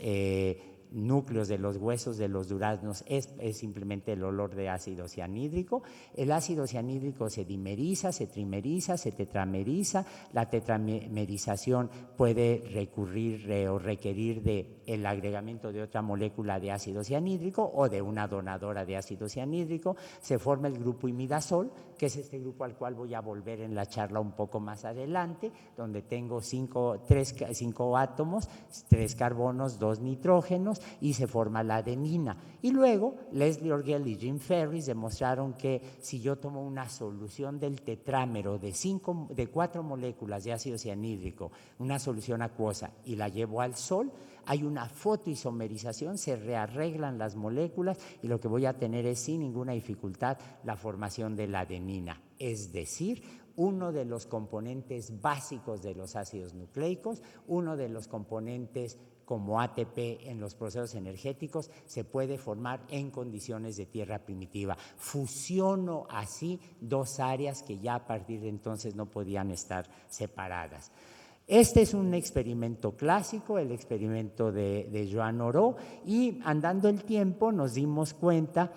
núcleos de los huesos de los duraznos es simplemente el olor de ácido cianhídrico. El ácido cianhídrico se dimeriza, se trimeriza, se tetrameriza. La tetramerización puede recurrir o requerir del agregamiento de otra molécula de ácido cianhídrico o de una donadora de ácido cianhídrico. Se forma el grupo imidazol, que es este grupo al cual voy a volver en la charla un poco más adelante, donde tengo 5 átomos, 3 carbonos, 2 nitrógenos, y se forma la adenina. Y luego Leslie Orgel y Jim Ferris demostraron que si yo tomo una solución del tetrámero de 4 moléculas de ácido cianhídrico, una solución acuosa, y la llevo al sol, hay una fotoisomerización, se rearreglan las moléculas y lo que voy a tener es sin ninguna dificultad la formación de la adenina, es decir, uno de los componentes básicos de los ácidos nucleicos, uno de los componentes como ATP en los procesos energéticos se puede formar en condiciones de tierra primitiva. Fusiono así 2 áreas que ya a partir de entonces no podían estar separadas. Este es un experimento clásico, el experimento de Joan Oró, y andando el tiempo nos dimos cuenta,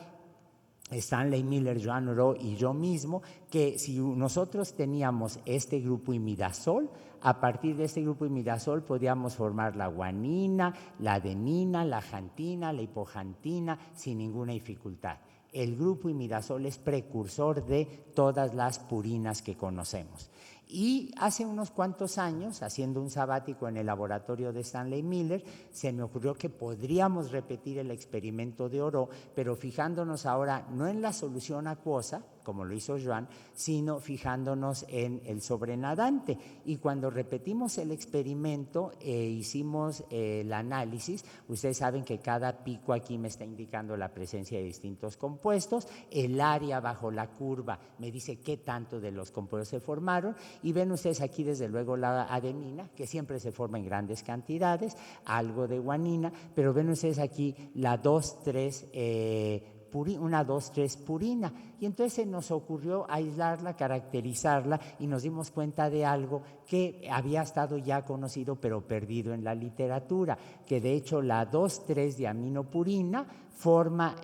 Stanley Miller, Joan Oró y yo mismo, que si nosotros teníamos este grupo imidazol, a partir de este grupo imidazol podíamos formar la guanina, la adenina, la xantina, la hipoxantina sin ninguna dificultad. El grupo imidazol es precursor de todas las purinas que conocemos. Y hace unos cuantos años, haciendo un sabático en el laboratorio de Stanley Miller, se me ocurrió que podríamos repetir el experimento de Oró, pero fijándonos ahora no en la solución acuosa, como lo hizo Joan, sino fijándonos en el sobrenadante. Y cuando repetimos el experimento hicimos el análisis, ustedes saben que cada pico aquí me está indicando la presencia de distintos compuestos, el área bajo la curva me dice qué tanto de los compuestos se formaron, y ven ustedes aquí desde luego la adenina, que siempre se forma en grandes cantidades, algo de guanina, pero ven ustedes aquí la 2,3 una 2,3 purina, y entonces se nos ocurrió aislarla, caracterizarla, y nos dimos cuenta de algo que había estado ya conocido pero perdido en la literatura, que de hecho la 2,3 diaminopurina forma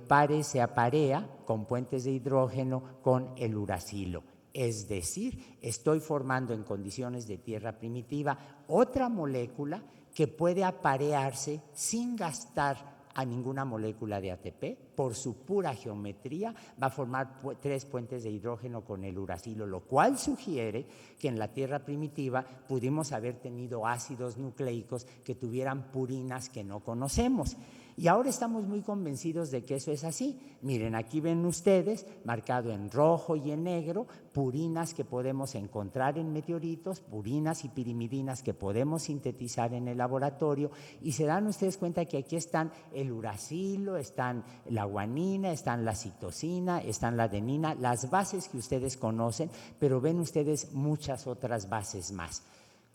pares, se aparea con puentes de hidrógeno con el uracilo. Es decir, estoy formando en condiciones de tierra primitiva otra molécula que puede aparearse sin gastar a ninguna molécula de ATP, por su pura geometría va a formar 3 puentes de hidrógeno con el uracilo, lo cual sugiere que en la tierra primitiva pudimos haber tenido ácidos nucleicos que tuvieran purinas que no conocemos. Y ahora estamos muy convencidos de que eso es así. Miren, aquí ven ustedes, marcado en rojo y en negro, purinas que podemos encontrar en meteoritos, purinas y pirimidinas que podemos sintetizar en el laboratorio, y se dan ustedes cuenta que aquí están el uracilo, están la guanina, están la citosina, están la adenina, las bases que ustedes conocen, pero ven ustedes muchas otras bases más.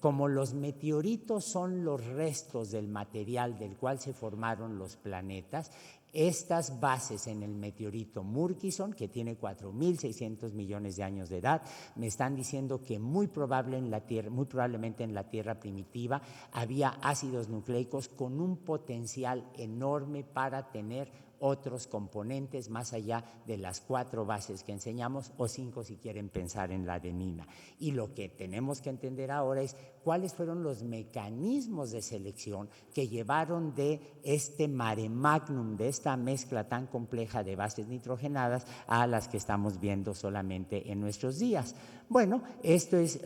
Como los meteoritos son los restos del material del cual se formaron los planetas, estas bases en el meteorito Murchison, que tiene 4.600 millones de años de edad, me están diciendo que muy probablemente en la Tierra primitiva había ácidos nucleicos con un potencial enorme para tener otros componentes más allá de las 4 bases que enseñamos, o 5 si quieren pensar en la adenina. Y lo que tenemos que entender ahora es cuáles fueron los mecanismos de selección que llevaron de este mare magnum, de esta mezcla tan compleja de bases nitrogenadas, a las que estamos viendo solamente en nuestros días. Bueno, esto es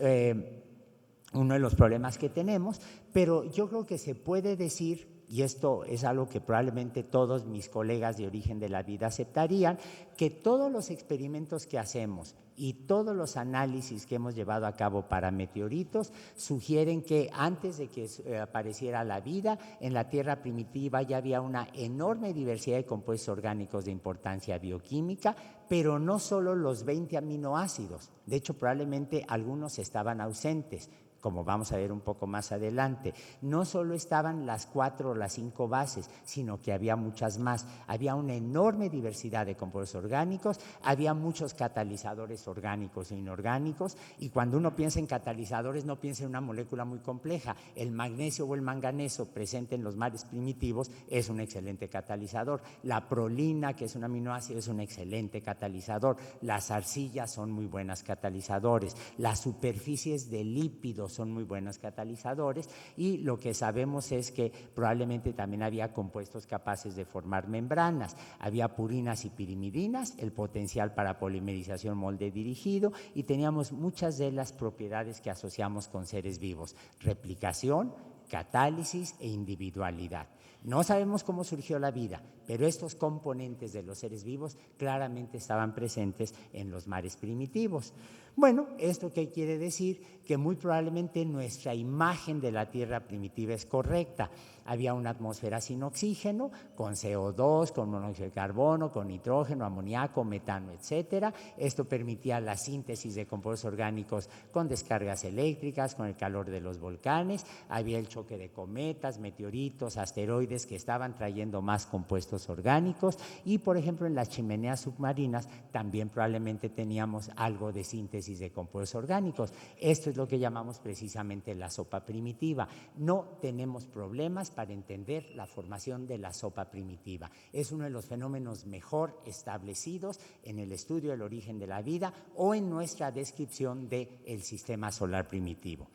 uno de los problemas que tenemos, pero yo creo que se puede decir, y esto es algo que probablemente todos mis colegas de Origen de la Vida aceptarían, que todos los experimentos que hacemos y todos los análisis que hemos llevado a cabo para meteoritos sugieren que antes de que apareciera la vida, en la Tierra primitiva ya había una enorme diversidad de compuestos orgánicos de importancia bioquímica, pero no solo los 20 aminoácidos, de hecho probablemente algunos estaban ausentes, como vamos a ver un poco más adelante. No solo estaban las 4 o las 5 bases, sino que había muchas más. Había una enorme diversidad de compuestos orgánicos, había muchos catalizadores orgánicos e inorgánicos, y cuando uno piensa en catalizadores no piensa en una molécula muy compleja. El magnesio o el manganeso presente en los mares primitivos es un excelente catalizador. La prolina, que es un aminoácido, es un excelente catalizador. Las arcillas son muy buenas catalizadores. Las superficies de lípidos son muy buenos catalizadores, y lo que sabemos es que probablemente también había compuestos capaces de formar membranas. Había purinas y pirimidinas, el potencial para polimerización molde dirigido, y teníamos muchas de las propiedades que asociamos con seres vivos: replicación, catálisis e individualidad. No sabemos cómo surgió la vida, pero estos componentes de los seres vivos claramente estaban presentes en los mares primitivos. Bueno, ¿esto qué quiere decir? Que muy probablemente nuestra imagen de la Tierra primitiva es correcta. Había una atmósfera sin oxígeno, con CO2, con monóxido de carbono, con nitrógeno, amoníaco, metano, etcétera. Esto permitía la síntesis de compuestos orgánicos con descargas eléctricas, con el calor de los volcanes. Había el choque de cometas, meteoritos, asteroides que estaban trayendo más compuestos orgánicos, y por ejemplo en las chimeneas submarinas también probablemente teníamos algo de síntesis de compuestos orgánicos. Esto es lo que llamamos precisamente la sopa primitiva. No tenemos problemas para entender la formación de la sopa primitiva. Es uno de los fenómenos mejor establecidos en el estudio del origen de la vida o en nuestra descripción del sistema solar primitivo.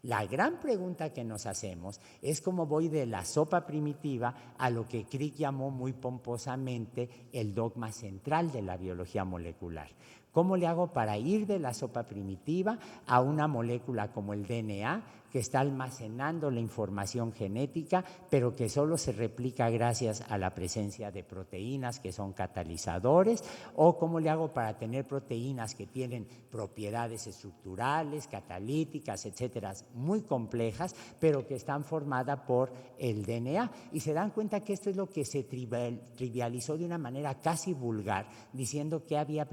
La gran pregunta que nos hacemos es cómo voy de la sopa primitiva a lo que Crick llamó muy pomposamente el dogma central de la biología molecular. ¿Cómo le hago para ir de la sopa primitiva a una molécula como el DNA, que está almacenando la información genética, pero que solo se replica gracias a la presencia de proteínas que son catalizadores? ¿O cómo le hago para tener proteínas que tienen propiedades estructurales, catalíticas, etcétera, muy complejas, pero que están formadas por el DNA? Y se dan cuenta que esto es lo que se trivializó de una manera casi vulgar, diciendo que había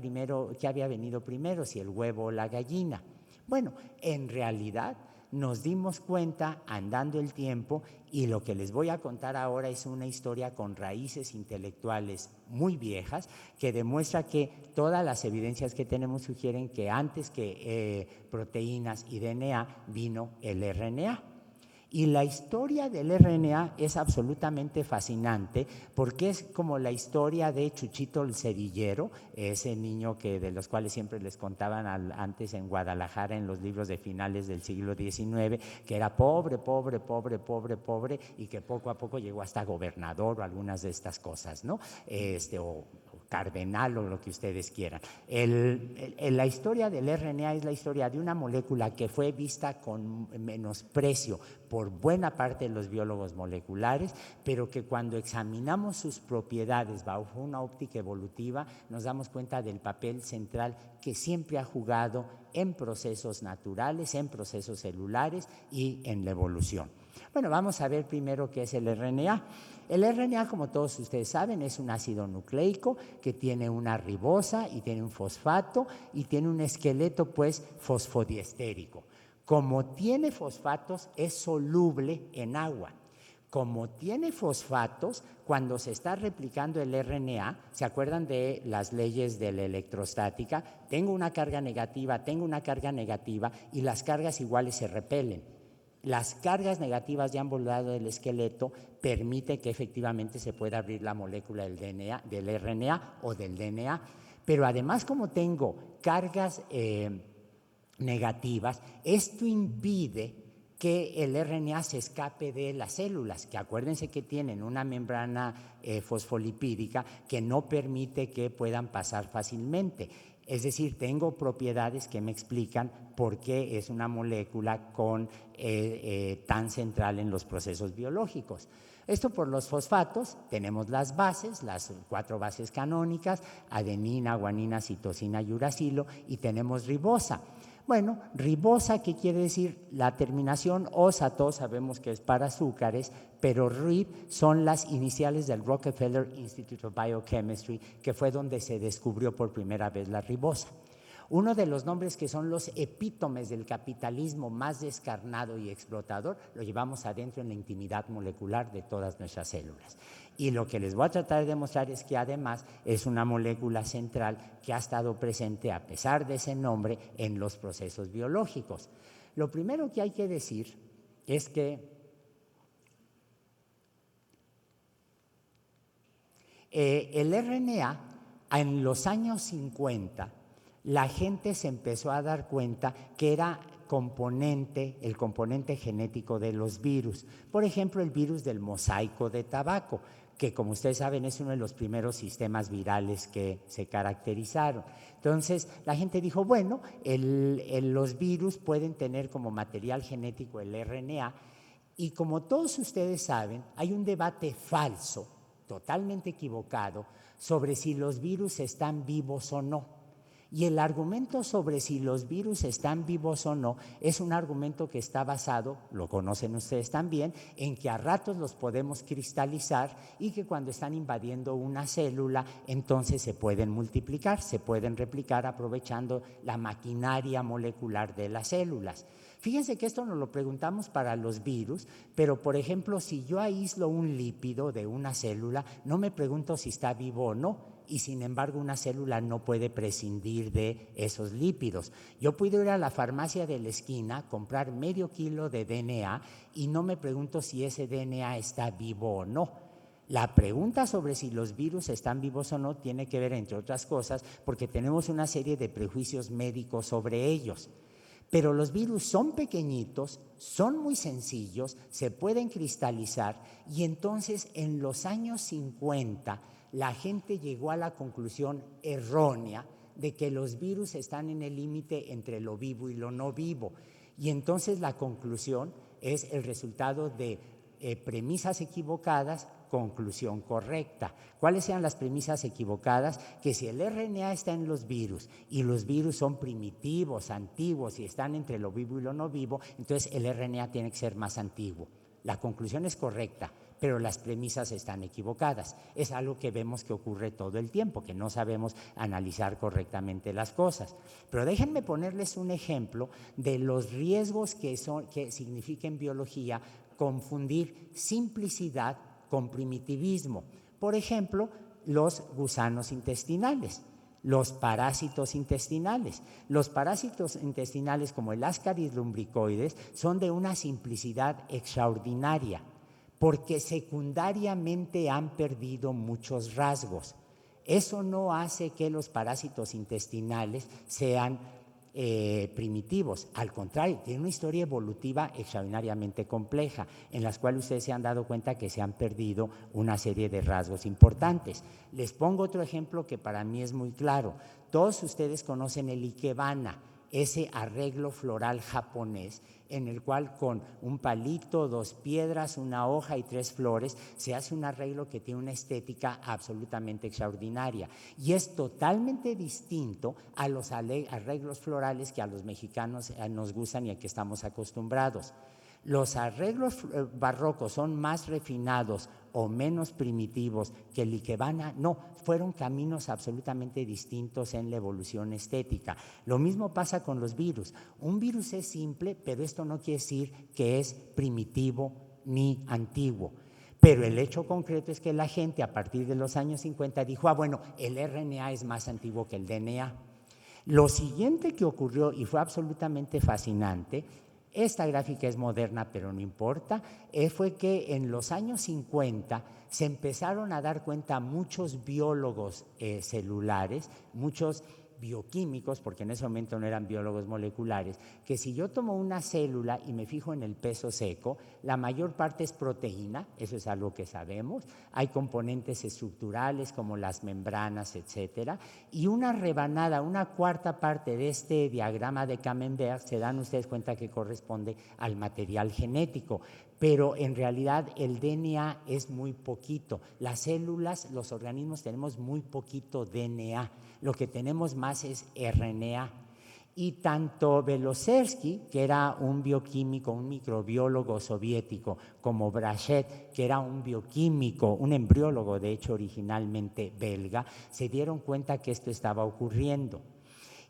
venido primero, si el huevo o la gallina. Bueno, en realidad nos dimos cuenta andando el tiempo, y lo que les voy a contar ahora es una historia con raíces intelectuales muy viejas, que demuestra que todas las evidencias que tenemos sugieren que antes que proteínas y DNA vino el RNA. Y la historia del RNA es absolutamente fascinante, porque es como la historia de Chuchito el cerillero, ese niño de los cuales siempre les contaban antes en Guadalajara en los libros de finales del siglo XIX, que era pobre, y que poco a poco llegó hasta gobernador o algunas de estas cosas, ¿no? O cardenal o lo que ustedes quieran. La historia del RNA es la historia de una molécula que fue vista con menosprecio por buena parte de los biólogos moleculares, pero que cuando examinamos sus propiedades bajo una óptica evolutiva nos damos cuenta del papel central que siempre ha jugado en procesos naturales, en procesos celulares y en la evolución. Bueno, vamos a ver primero qué es el RNA. El RNA, como todos ustedes saben, es un ácido nucleico que tiene una ribosa y tiene un fosfato y tiene un esqueleto pues fosfodiestérico. Como tiene fosfatos, es soluble en agua. Como tiene fosfatos, cuando se está replicando el RNA, ¿se acuerdan de las leyes de la electrostática? Tengo una carga negativa y las cargas iguales se repelen. Las cargas negativas de ambos lados del esqueleto permiten que efectivamente se pueda abrir la molécula del RNA o del DNA. Pero además, como tengo cargas negativas, esto impide que el RNA se escape de las células, que acuérdense que tienen una membrana fosfolipídica que no permite que puedan pasar fácilmente. Es decir, tengo propiedades que me explican por qué es una molécula tan central en los procesos biológicos. Esto por los fosfatos, tenemos las bases, las 4 bases canónicas, adenina, guanina, citosina y uracilo, y tenemos ribosa. Bueno, ribosa, ¿qué quiere decir? La terminación osa, todos sabemos que es para azúcares, pero RIB son las iniciales del Rockefeller Institute of Biochemistry, que fue donde se descubrió por primera vez la ribosa. Uno de los nombres que son los epítomes del capitalismo más descarnado y explotador, lo llevamos adentro en la intimidad molecular de todas nuestras células. Y lo que les voy a tratar de demostrar es que además es una molécula central que ha estado presente, a pesar de ese nombre, en los procesos biológicos. Lo primero que hay que decir es que el RNA, en los años 50, la gente se empezó a dar cuenta que era el componente genético de los virus. Por ejemplo, el virus del mosaico de tabaco, que como ustedes saben es uno de los primeros sistemas virales que se caracterizaron. Entonces, la gente dijo, bueno, los virus pueden tener como material genético el RNA, y como todos ustedes saben, hay un debate falso, totalmente equivocado, sobre si los virus están vivos o no. Y el argumento sobre si los virus están vivos o no es un argumento que está basado, lo conocen ustedes también, en que a ratos los podemos cristalizar y que cuando están invadiendo una célula, entonces se pueden multiplicar, se pueden replicar aprovechando la maquinaria molecular de las células. Fíjense que esto nos lo preguntamos para los virus, pero por ejemplo, si yo aíslo un lípido de una célula, no me pregunto si está vivo o no. Y sin embargo una célula no puede prescindir de esos lípidos. Yo puedo ir a la farmacia de la esquina, comprar medio kilo de DNA y no me pregunto si ese DNA está vivo o no. La pregunta sobre si los virus están vivos o no tiene que ver, entre otras cosas, porque tenemos una serie de prejuicios médicos sobre ellos. Pero los virus son pequeñitos, son muy sencillos, se pueden cristalizar y entonces en los años 50 la gente llegó a la conclusión errónea de que los virus están en el límite entre lo vivo y lo no vivo. Y entonces la conclusión es el resultado de premisas equivocadas, conclusión correcta. ¿Cuáles eran las premisas equivocadas? Que si el RNA está en los virus y los virus son primitivos, antiguos y están entre lo vivo y lo no vivo, entonces el RNA tiene que ser más antiguo. La conclusión es correcta, pero las premisas están equivocadas. Es algo que vemos que ocurre todo el tiempo, que no sabemos analizar correctamente las cosas. Pero déjenme ponerles un ejemplo de los riesgos que significa en biología confundir simplicidad con primitivismo. Por ejemplo, los gusanos intestinales, los parásitos intestinales. Los parásitos intestinales, como el Ascaris lumbricoides, son de una simplicidad extraordinaria, porque secundariamente han perdido muchos rasgos. Eso no hace que los parásitos intestinales sean primitivos. Al contrario, tiene una historia evolutiva extraordinariamente compleja, en las cuales ustedes se han dado cuenta que se han perdido una serie de rasgos importantes. Les pongo otro ejemplo que para mí es muy claro. Todos ustedes conocen el ikebana, ese arreglo floral japonés en el cual con un palito, 2 piedras, una hoja y 3 flores se hace un arreglo que tiene una estética absolutamente extraordinaria y es totalmente distinto a los arreglos florales que a los mexicanos nos gustan y a que estamos acostumbrados. Los arreglos barrocos son más refinados o menos primitivos que el ikebana, no, fueron caminos absolutamente distintos en la evolución estética. Lo mismo pasa con los virus. Un virus es simple, pero esto no quiere decir que es primitivo ni antiguo. Pero el hecho concreto es que la gente a partir de los años 50 dijo, bueno, el RNA es más antiguo que el DNA. Lo siguiente que ocurrió, y fue absolutamente fascinante, esta gráfica es moderna, pero no importa, fue que en los años 50 se empezaron a dar cuenta muchos biólogos celulares, muchos bioquímicos, porque en ese momento no eran biólogos moleculares, que si yo tomo una célula y me fijo en el peso seco, la mayor parte es proteína, eso es algo que sabemos, hay componentes estructurales como las membranas, etcétera, y una rebanada, una cuarta parte de este diagrama de Camembert, se dan ustedes cuenta que corresponde al material genético, pero en realidad el DNA es muy poquito. Las células, los organismos tenemos muy poquito DNA, lo que tenemos más es RNA. Y tanto Belozersky, que era un bioquímico, un microbiólogo soviético, como Brachet, que era un bioquímico, un embriólogo de hecho originalmente belga, se dieron cuenta que esto estaba ocurriendo.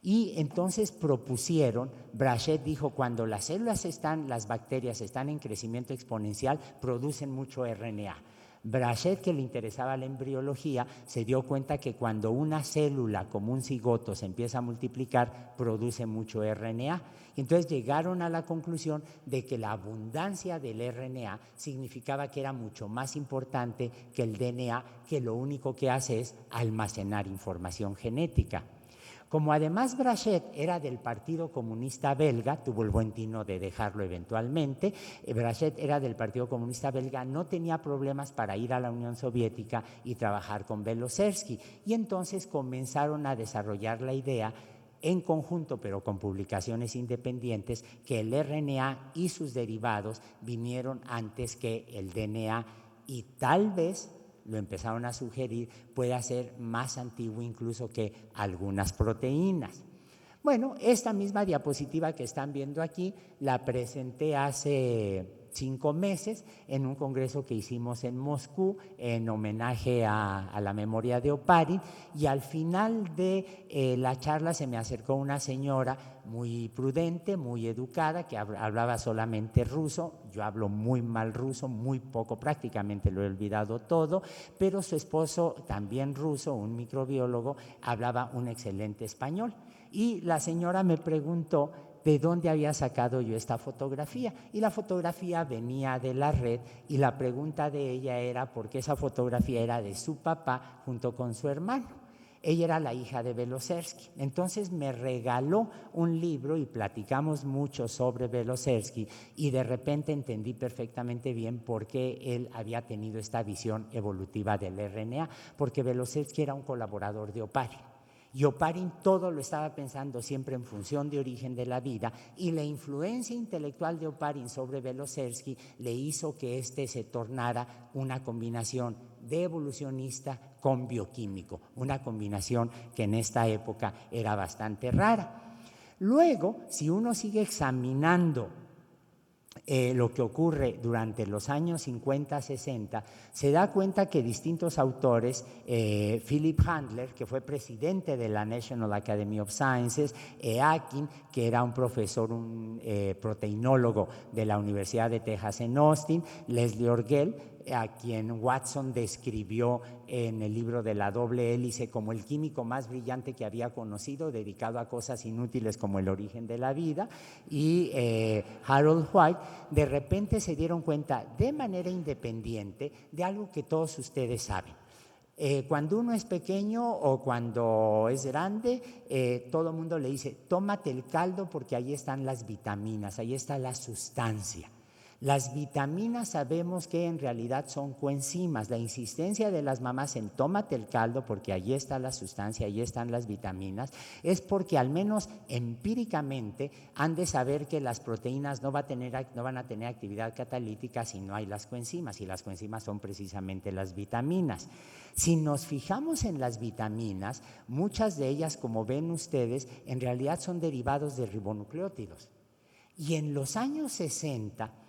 Y entonces propusieron, Brachet dijo, cuando las células las bacterias están en crecimiento exponencial, producen mucho RNA. Brachet, que le interesaba la embriología, se dio cuenta que cuando una célula, como un cigoto, se empieza a multiplicar, produce mucho RNA. Entonces llegaron a la conclusión de que la abundancia del RNA significaba que era mucho más importante que el DNA, que lo único que hace es almacenar información genética. Como además Brachet era del Partido Comunista Belga, tuvo el buen tino de dejarlo eventualmente, Brachet era del Partido Comunista Belga, no tenía problemas para ir a la Unión Soviética y trabajar con Belozersky, y entonces comenzaron a desarrollar la idea en conjunto, pero con publicaciones independientes, que el RNA y sus derivados vinieron antes que el DNA y tal vez, lo empezaron a sugerir, puede ser más antiguo incluso que algunas proteínas. Bueno, esta misma diapositiva que están viendo aquí la presenté hace 5 meses en un congreso que hicimos en Moscú en homenaje a la memoria de Oparin, y al final de la charla se me acercó una señora muy prudente, muy educada, que hablaba solamente ruso. Yo hablo muy mal ruso, muy poco, prácticamente lo he olvidado todo, pero su esposo, también ruso, un microbiólogo, hablaba un excelente español. Y la señora me preguntó de dónde había sacado yo esta fotografía, y la fotografía venía de la red, y la pregunta de ella era porque esa fotografía era de su papá junto con su hermano. Ella era la hija de Belozersky. Entonces me regaló un libro y platicamos mucho sobre Belozersky, y de repente entendí perfectamente bien por qué él había tenido esta visión evolutiva del RNA, porque Belozersky era un colaborador de Oparin. Y Oparin todo lo estaba pensando siempre en función de origen de la vida, y la influencia intelectual de Oparin sobre Belozersky le hizo que se tornara una combinación de evolucionista con bioquímico, una combinación que en esta época era bastante rara. Luego, si uno sigue examinando lo que ocurre durante los años 50, 60, se da cuenta que distintos autores, Philip Handler, que fue presidente de la National Academy of Sciences, Akin, que era un profesor, un proteinólogo de la Universidad de Texas en Austin, Leslie Orgel, a quien Watson describió en el libro de la doble hélice como el químico más brillante que había conocido, dedicado a cosas inútiles como el origen de la vida, y Harold White, de repente se dieron cuenta de manera independiente de algo que todos ustedes saben. Cuando uno es pequeño o cuando es grande, todo el mundo le dice, tómate el caldo porque ahí están las vitaminas, ahí está la sustancia. Las vitaminas sabemos que en realidad son coenzimas. La insistencia de las mamás en tómate el caldo porque allí está la sustancia, allí están las vitaminas, es porque al menos empíricamente han de saber que las proteínas no van a tener actividad catalítica si no hay las coenzimas, y las coenzimas son precisamente las vitaminas. Si nos fijamos en las vitaminas, muchas de ellas, como ven ustedes, en realidad son derivados de ribonucleótidos. Y en los años 60,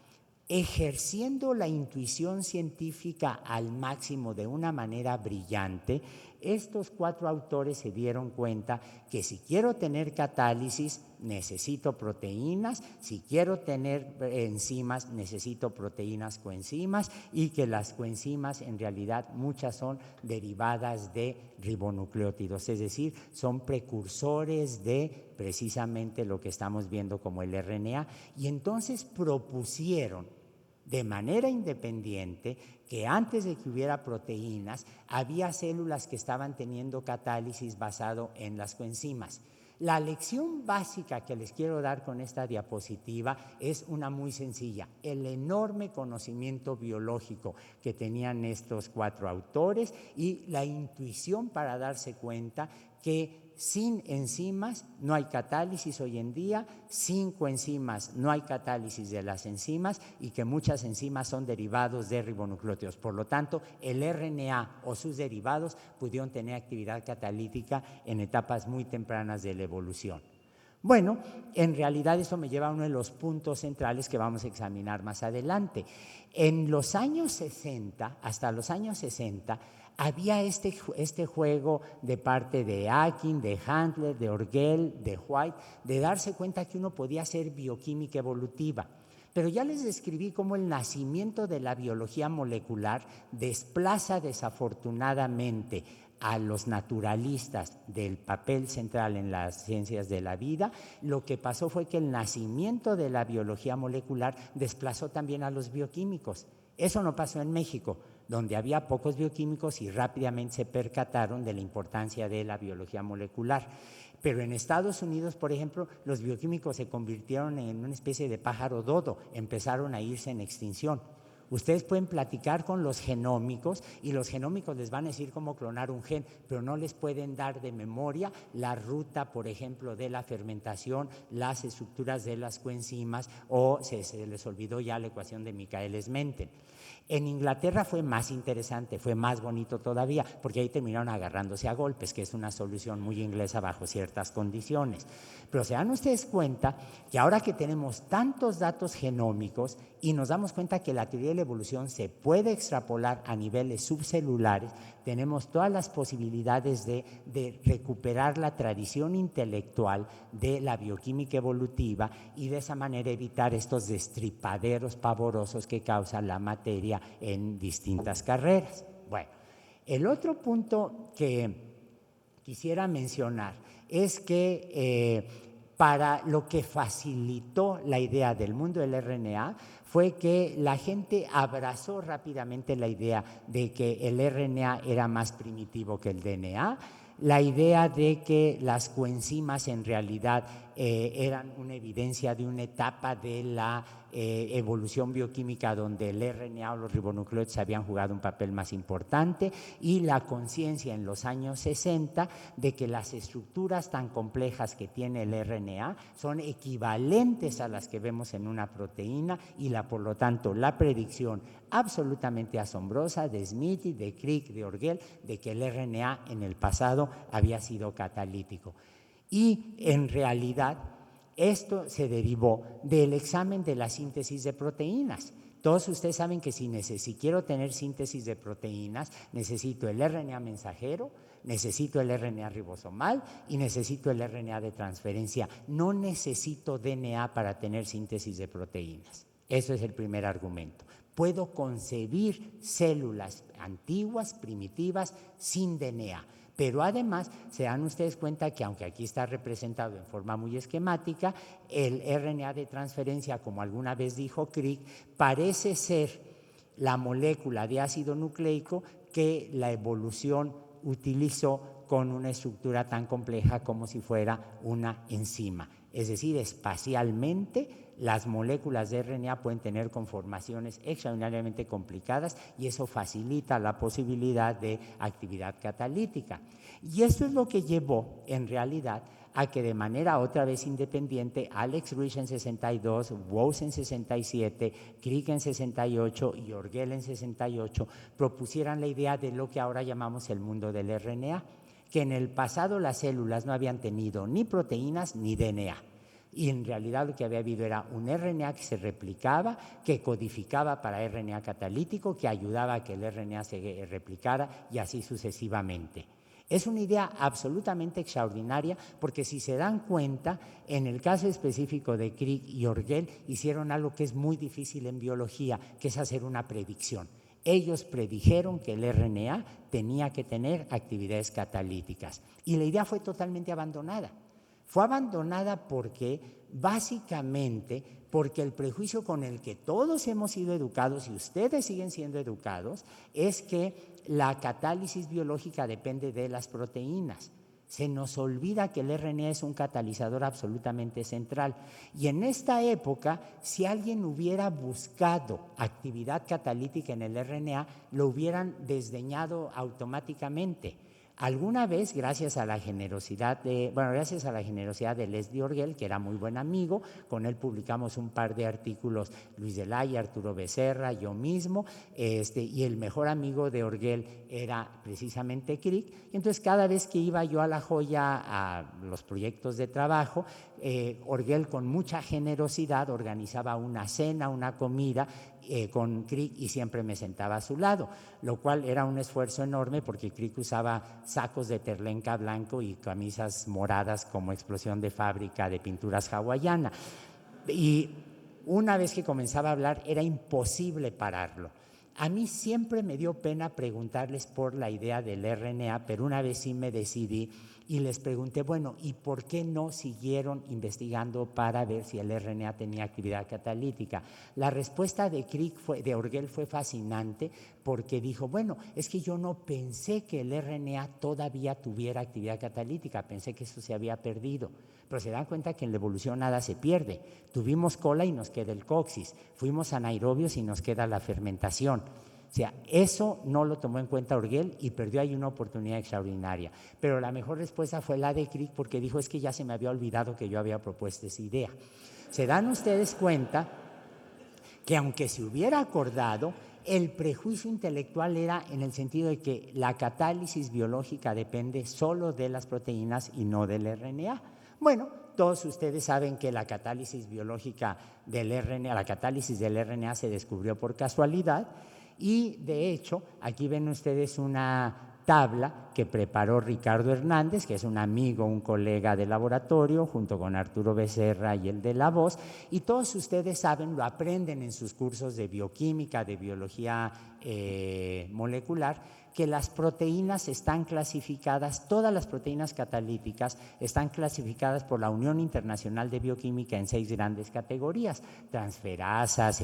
ejerciendo la intuición científica al máximo de una manera brillante, estos 4 autores se dieron cuenta que si quiero tener catálisis necesito proteínas, si quiero tener enzimas necesito proteínas coenzimas, y que las coenzimas en realidad muchas son derivadas de ribonucleótidos, es decir, son precursores de precisamente lo que estamos viendo como el RNA, y entonces propusieron de manera independiente que antes de que hubiera proteínas había células que estaban teniendo catálisis basado en las coenzimas. La lección básica que les quiero dar con esta diapositiva es una muy sencilla: el enorme conocimiento biológico que tenían estos 4 autores y la intuición para darse cuenta que sin enzimas no hay catálisis hoy en día, sin coenzimas no hay catálisis de las enzimas, y que muchas enzimas son derivados de ribonucleótidos. Por lo tanto, el RNA o sus derivados pudieron tener actividad catalítica en etapas muy tempranas de la evolución. Bueno, en realidad eso me lleva a uno de los puntos centrales que vamos a examinar más adelante. En los años 60, hasta los años 60, había este juego de parte de Akin, de Handler, de Orgel, de White, de darse cuenta que uno podía hacer bioquímica evolutiva. Pero ya les describí cómo el nacimiento de la biología molecular desplaza desafortunadamente a los naturalistas del papel central en las ciencias de la vida. Lo que pasó fue que el nacimiento de la biología molecular desplazó también a los bioquímicos. Eso no pasó en México, donde había pocos bioquímicos y rápidamente se percataron de la importancia de la biología molecular. Pero en Estados Unidos, por ejemplo, los bioquímicos se convirtieron en una especie de pájaro dodo, empezaron a irse en extinción. Ustedes pueden platicar con los genómicos y los genómicos les van a decir cómo clonar un gen, pero no les pueden dar de memoria la ruta, por ejemplo, de la fermentación, las estructuras de las coenzimas, o se les olvidó ya la ecuación de Michaelis-Menten. En Inglaterra fue más interesante, fue más bonito todavía, porque ahí terminaron agarrándose a golpes, que es una solución muy inglesa bajo ciertas condiciones. Pero se dan ustedes cuenta que ahora que tenemos tantos datos genómicos y nos damos cuenta que la teoría de la evolución se puede extrapolar a niveles subcelulares, tenemos todas las posibilidades de recuperar la tradición intelectual de la bioquímica evolutiva y de esa manera evitar estos destripaderos pavorosos que causa la materia en distintas carreras. Bueno, el otro punto que quisiera mencionar es que para lo que facilitó la idea del mundo del RNA fue que la gente abrazó rápidamente la idea de que el RNA era más primitivo que el DNA, la idea de que las coenzimas en realidad eran una evidencia de una etapa de la evolución bioquímica donde el RNA o los ribonucleótidos habían jugado un papel más importante, y la conciencia en los años 60 de que las estructuras tan complejas que tiene el RNA son equivalentes a las que vemos en una proteína, y por lo tanto la predicción absolutamente asombrosa de Smith, de Crick, de Orgel, de que el RNA en el pasado había sido catalítico. Y en realidad esto se derivó del examen de la síntesis de proteínas. Todos ustedes saben que si quiero tener síntesis de proteínas, necesito el RNA mensajero, necesito el RNA ribosomal y necesito el RNA de transferencia. No necesito DNA para tener síntesis de proteínas. Eso es el primer argumento. Puedo concebir células antiguas, primitivas, sin DNA. Pero además se dan ustedes cuenta que, aunque aquí está representado en forma muy esquemática, el RNA de transferencia, como alguna vez dijo Crick, parece ser la molécula de ácido nucleico que la evolución utilizó con una estructura tan compleja como si fuera una enzima. Es decir, espacialmente las moléculas de RNA pueden tener conformaciones extraordinariamente complicadas y eso facilita la posibilidad de actividad catalítica. Y esto es lo que llevó, en realidad, a que de manera otra vez independiente, Alex Rich en 62, Woese en 67, Crick en 68 y Orgel en 68 propusieran la idea de lo que ahora llamamos el mundo del RNA, que en el pasado las células no habían tenido ni proteínas ni DNA. Y en realidad lo que había habido era un RNA que se replicaba, que codificaba para RNA catalítico, que ayudaba a que el RNA se replicara y así sucesivamente. Es una idea absolutamente extraordinaria porque si se dan cuenta, en el caso específico de Crick y Orgel hicieron algo que es muy difícil en biología, que es hacer una predicción. Ellos predijeron que el RNA tenía que tener actividades catalíticas y la idea fue totalmente abandonada. Fue abandonada porque, básicamente, porque el prejuicio con el que todos hemos sido educados y ustedes siguen siendo educados es que la catálisis biológica depende de las proteínas. Se nos olvida que el RNA es un catalizador absolutamente central. Y en esta época, si alguien hubiera buscado actividad catalítica en el RNA, lo hubieran desdeñado automáticamente. Alguna vez, gracias a la generosidad de Leslie Orgel, que era muy buen amigo, con él publicamos un par de artículos, Luis Delay, Arturo Becerra, yo mismo, y el mejor amigo de Orgel era precisamente Crick. Y entonces cada vez que iba yo a La Joya a los proyectos de trabajo, Orgel con mucha generosidad organizaba una cena, una comida con Crick y siempre me sentaba a su lado, lo cual era un esfuerzo enorme porque Crick usaba sacos de terlenca blanco y camisas moradas como explosión de fábrica de pinturas hawaiana. Y una vez que comenzaba a hablar era imposible pararlo. A mí siempre me dio pena preguntarles por la idea del RNA, pero una vez sí me decidí y les pregunté, bueno, ¿y por qué no siguieron investigando para ver si el RNA tenía actividad catalítica? La respuesta de de Orgel fue fascinante porque dijo, bueno, es que yo no pensé que el RNA todavía tuviera actividad catalítica, pensé que eso se había perdido. Pero se dan cuenta que en la evolución nada se pierde. Tuvimos cola y nos queda el coxis, fuimos anaerobios y nos queda la fermentación. O sea, eso no lo tomó en cuenta Orgel y perdió ahí una oportunidad extraordinaria. Pero la mejor respuesta fue la de Crick porque dijo, es que ya se me había olvidado que yo había propuesto esa idea. Se dan ustedes cuenta que aunque se hubiera acordado, el prejuicio intelectual era en el sentido de que la catálisis biológica depende solo de las proteínas y no del RNA. Bueno, todos ustedes saben que la catálisis biológica del RNA, la catálisis del RNA se descubrió por casualidad y de hecho aquí ven ustedes una tabla que preparó Ricardo Hernández, que es un amigo, un colega de laboratorio, junto con Arturo Becerra y el de La Voz, y todos ustedes saben, lo aprenden en sus cursos de bioquímica, de biología molecular, que las proteínas están clasificadas, todas las proteínas catalíticas están clasificadas por la Unión Internacional de Bioquímica en 6 grandes categorías: transferasas,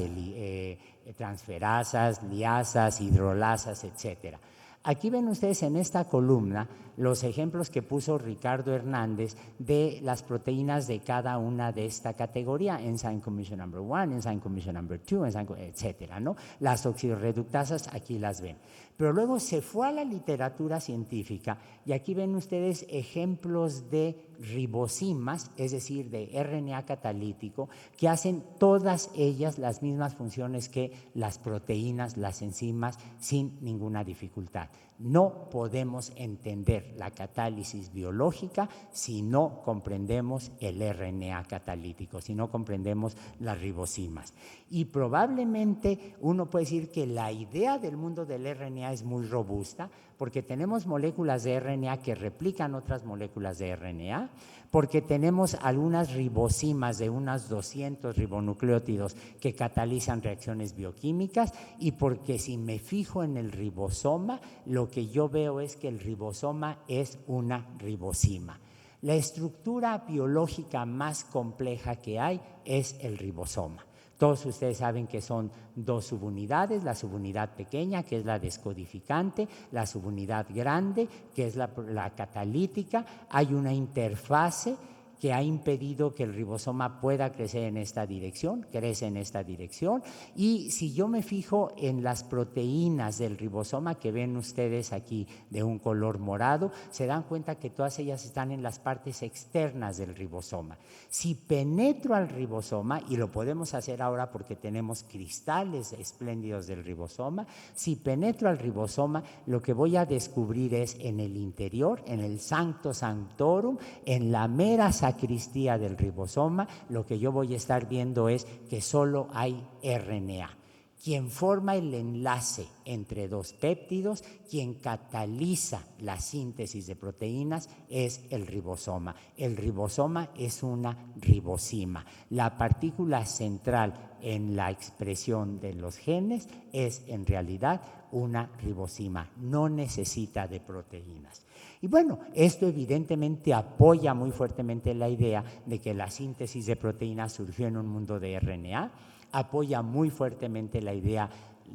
liasas, hidrolasas, etcétera. Aquí ven ustedes en esta columna los ejemplos que puso Ricardo Hernández de las proteínas de cada una de esta categoría, Enzyme Commission Number 1, Enzyme Commission Number 2, etcétera, ¿no? Las oxidorreductasas aquí las ven. Pero luego se fue a la literatura científica y aquí ven ustedes ejemplos de ribosimas, es decir, de RNA catalítico, que hacen todas ellas las mismas funciones que las proteínas, las enzimas, sin ninguna dificultad. No podemos entender la catálisis biológica si no comprendemos el RNA catalítico, si no comprendemos las ribosimas. Y probablemente uno puede decir que la idea del mundo del RNA es muy robusta porque tenemos moléculas de RNA que replican otras moléculas de RNA, porque tenemos algunas ribosimas de unos 200 ribonucleótidos que catalizan reacciones bioquímicas y porque si me fijo en el ribosoma, lo que yo veo es que el ribosoma es una ribosima. La estructura biológica más compleja que hay es el ribosoma. Todos ustedes saben que son dos subunidades, la subunidad pequeña, que es la descodificante, la subunidad grande, que es la catalítica. Hay una interfase que ha impedido que el ribosoma pueda crecer en esta dirección, crece en esta dirección. Y si yo me fijo en las proteínas del ribosoma que ven ustedes aquí de un color morado, se dan cuenta que todas ellas están en las partes externas del ribosoma. Si penetro al ribosoma, y lo podemos hacer ahora porque tenemos cristales espléndidos del ribosoma, si penetro al ribosoma, lo que voy a descubrir es en el interior, en el sancto sanctorum, en la mera sacristía del ribosoma, lo que yo voy a estar viendo es que solo hay RNA. Quien forma el enlace entre dos péptidos, quien cataliza la síntesis de proteínas es el ribosoma. El ribosoma es una ribosima. La partícula central en la expresión de los genes es en realidad una ribosima, no necesita de proteínas. Y bueno, esto evidentemente apoya muy fuertemente la idea de que la síntesis de proteínas surgió en un mundo de RNA, apoya muy fuertemente la idea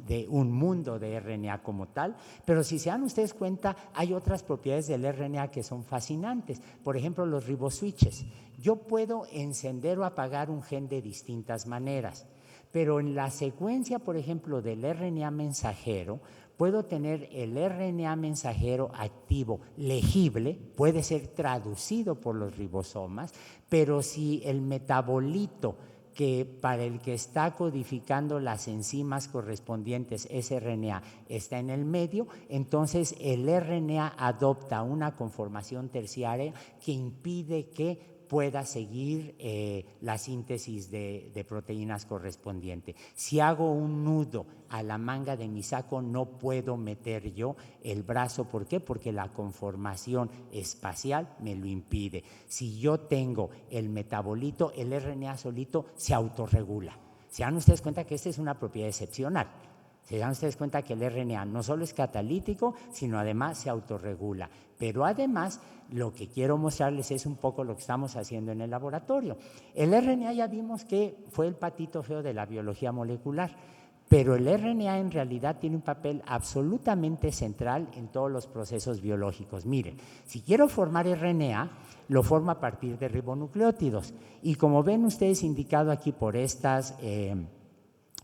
de un mundo de RNA como tal, pero si se dan ustedes cuenta, hay otras propiedades del RNA que son fascinantes. Por ejemplo, los riboswitches. Yo puedo encender o apagar un gen de distintas maneras, pero en la secuencia, por ejemplo, del RNA mensajero, puedo tener el RNA mensajero activo legible, puede ser traducido por los ribosomas, pero si el metabolito que para el que está codificando las enzimas correspondientes, ese RNA, está en el medio, entonces el RNA adopta una conformación terciaria que impide que pueda seguir la síntesis de proteínas correspondiente. Si hago un nudo a la manga de mi saco, no puedo meter yo el brazo. ¿Por qué? Porque la conformación espacial me lo impide. Si yo tengo el metabolito, el RNA solito se autorregula. Se dan ustedes cuenta que esta es una propiedad excepcional. Se dan ustedes cuenta que el RNA no solo es catalítico, sino además se autorregula. Pero además, lo que quiero mostrarles es un poco lo que estamos haciendo en el laboratorio. El RNA ya vimos que fue el patito feo de la biología molecular, pero el RNA en realidad tiene un papel absolutamente central en todos los procesos biológicos. Miren, si quiero formar RNA, lo formo a partir de ribonucleótidos. Y como ven ustedes indicado aquí por estas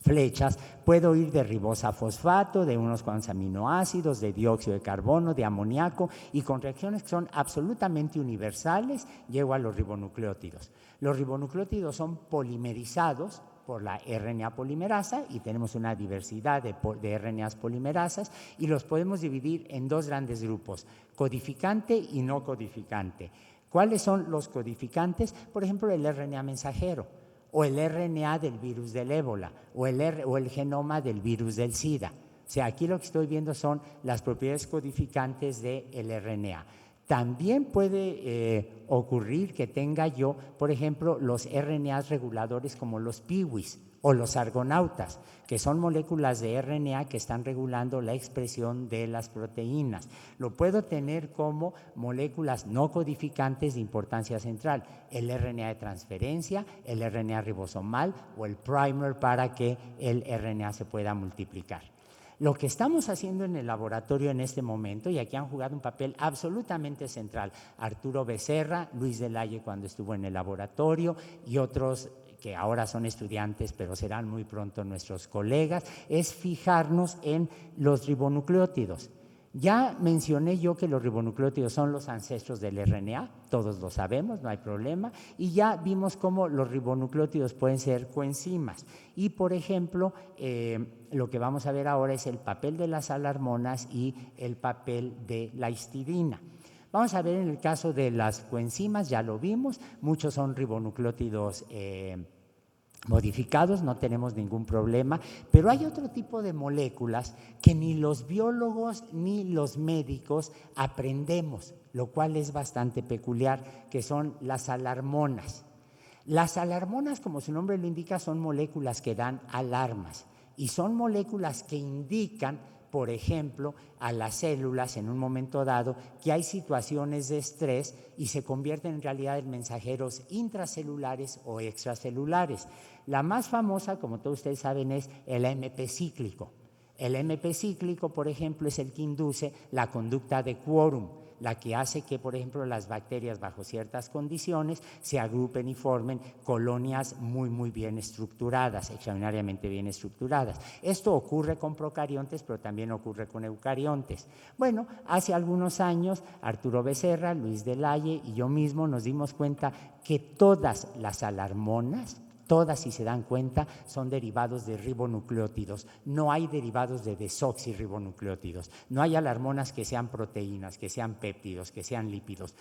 flechas, puedo ir de ribosa fosfato, de unos cuantos aminoácidos, de dióxido de carbono, de amoníaco, y con reacciones que son absolutamente universales llego a los ribonucleótidos. Los ribonucleótidos son polimerizados por la RNA polimerasa y tenemos una diversidad de RNAs polimerasas y los podemos dividir en dos grandes grupos, codificante y no codificante. ¿Cuáles son los codificantes? Por ejemplo, el RNA mensajero, o el RNA del virus del ébola, o el genoma del virus del SIDA. O sea, aquí lo que estoy viendo son las propiedades codificantes del RNA. También puede ocurrir que tenga yo, por ejemplo, los RNAs reguladores como los piwis o los argonautas, que son moléculas de RNA que están regulando la expresión de las proteínas. Lo puedo tener como moléculas no codificantes de importancia central, el RNA de transferencia, el RNA ribosomal o el primer para que el RNA se pueda multiplicar. Lo que estamos haciendo en el laboratorio en este momento, y aquí han jugado un papel absolutamente central Arturo Becerra, Luis Delaye cuando estuvo en el laboratorio y otros que ahora son estudiantes, pero serán muy pronto nuestros colegas, es fijarnos en los ribonucleótidos. Ya mencioné yo que los ribonucleótidos son los ancestros del RNA, todos lo sabemos, no hay problema, y ya vimos cómo los ribonucleótidos pueden ser coenzimas. Y, por ejemplo, lo que vamos a ver ahora es el papel de las alarmonas y el papel de la histidina. Vamos a ver en el caso de las coenzimas, ya lo vimos, muchos son ribonucleótidos modificados, no tenemos ningún problema, pero hay otro tipo de moléculas que ni los biólogos ni los médicos aprendemos, lo cual es bastante peculiar, que son las alarmonas. Las alarmonas, como su nombre lo indica, son moléculas que dan alarmas y son moléculas que indican por ejemplo, a las células en un momento dado que hay situaciones de estrés y se convierten en realidad en mensajeros intracelulares o extracelulares. La más famosa, como todos ustedes saben, es el AMP cíclico. El AMP cíclico, por ejemplo, es el que induce la conducta de quórum, la que hace que, por ejemplo, las bacterias bajo ciertas condiciones se agrupen y formen colonias muy bien estructuradas, extraordinariamente bien estructuradas. Esto ocurre con procariontes, pero también ocurre con eucariontes. Bueno, hace algunos años, Arturo Becerra, Luis Delaye y yo mismo nos dimos cuenta que todas las alarmonas, todas, si se dan cuenta, son derivados de ribonucleótidos. No hay derivados de desoxirribonucleótidos. No hay alarmonas que sean proteínas, que sean péptidos, que sean lípidos.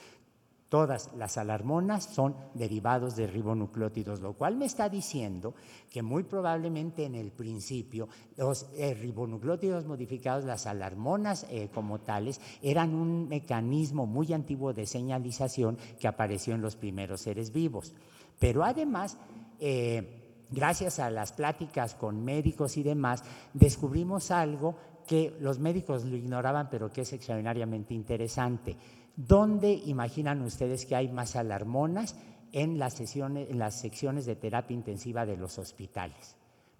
Todas las alarmonas son derivados de ribonucleótidos, lo cual me está diciendo que muy probablemente en el principio los ribonucleótidos modificados, las alarmonas como tales, eran un mecanismo muy antiguo de señalización que apareció en los primeros seres vivos. Pero además, gracias a las pláticas con médicos y demás, descubrimos algo que los médicos lo ignoraban, pero que es extraordinariamente interesante. ¿Dónde imaginan ustedes que hay más alarmonas? En las secciones de terapia intensiva de los hospitales.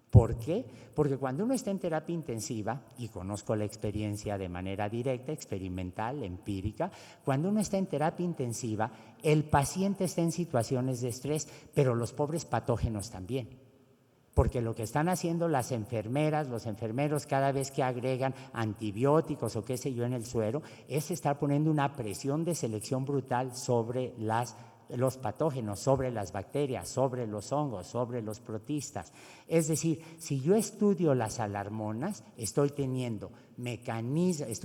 ¿Por qué? Porque cuando uno está en terapia intensiva, y conozco la experiencia de manera directa, experimental, empírica, cuando uno está en terapia intensiva, el paciente está en situaciones de estrés, pero los pobres patógenos también. Porque lo que están haciendo las enfermeras, los enfermeros cada vez que agregan antibióticos o qué sé yo en el suero, es estar poniendo una presión de selección brutal sobre los patógenos, sobre las bacterias, sobre los hongos, sobre los protistas. Es decir, si yo estudio las alarmonas, estoy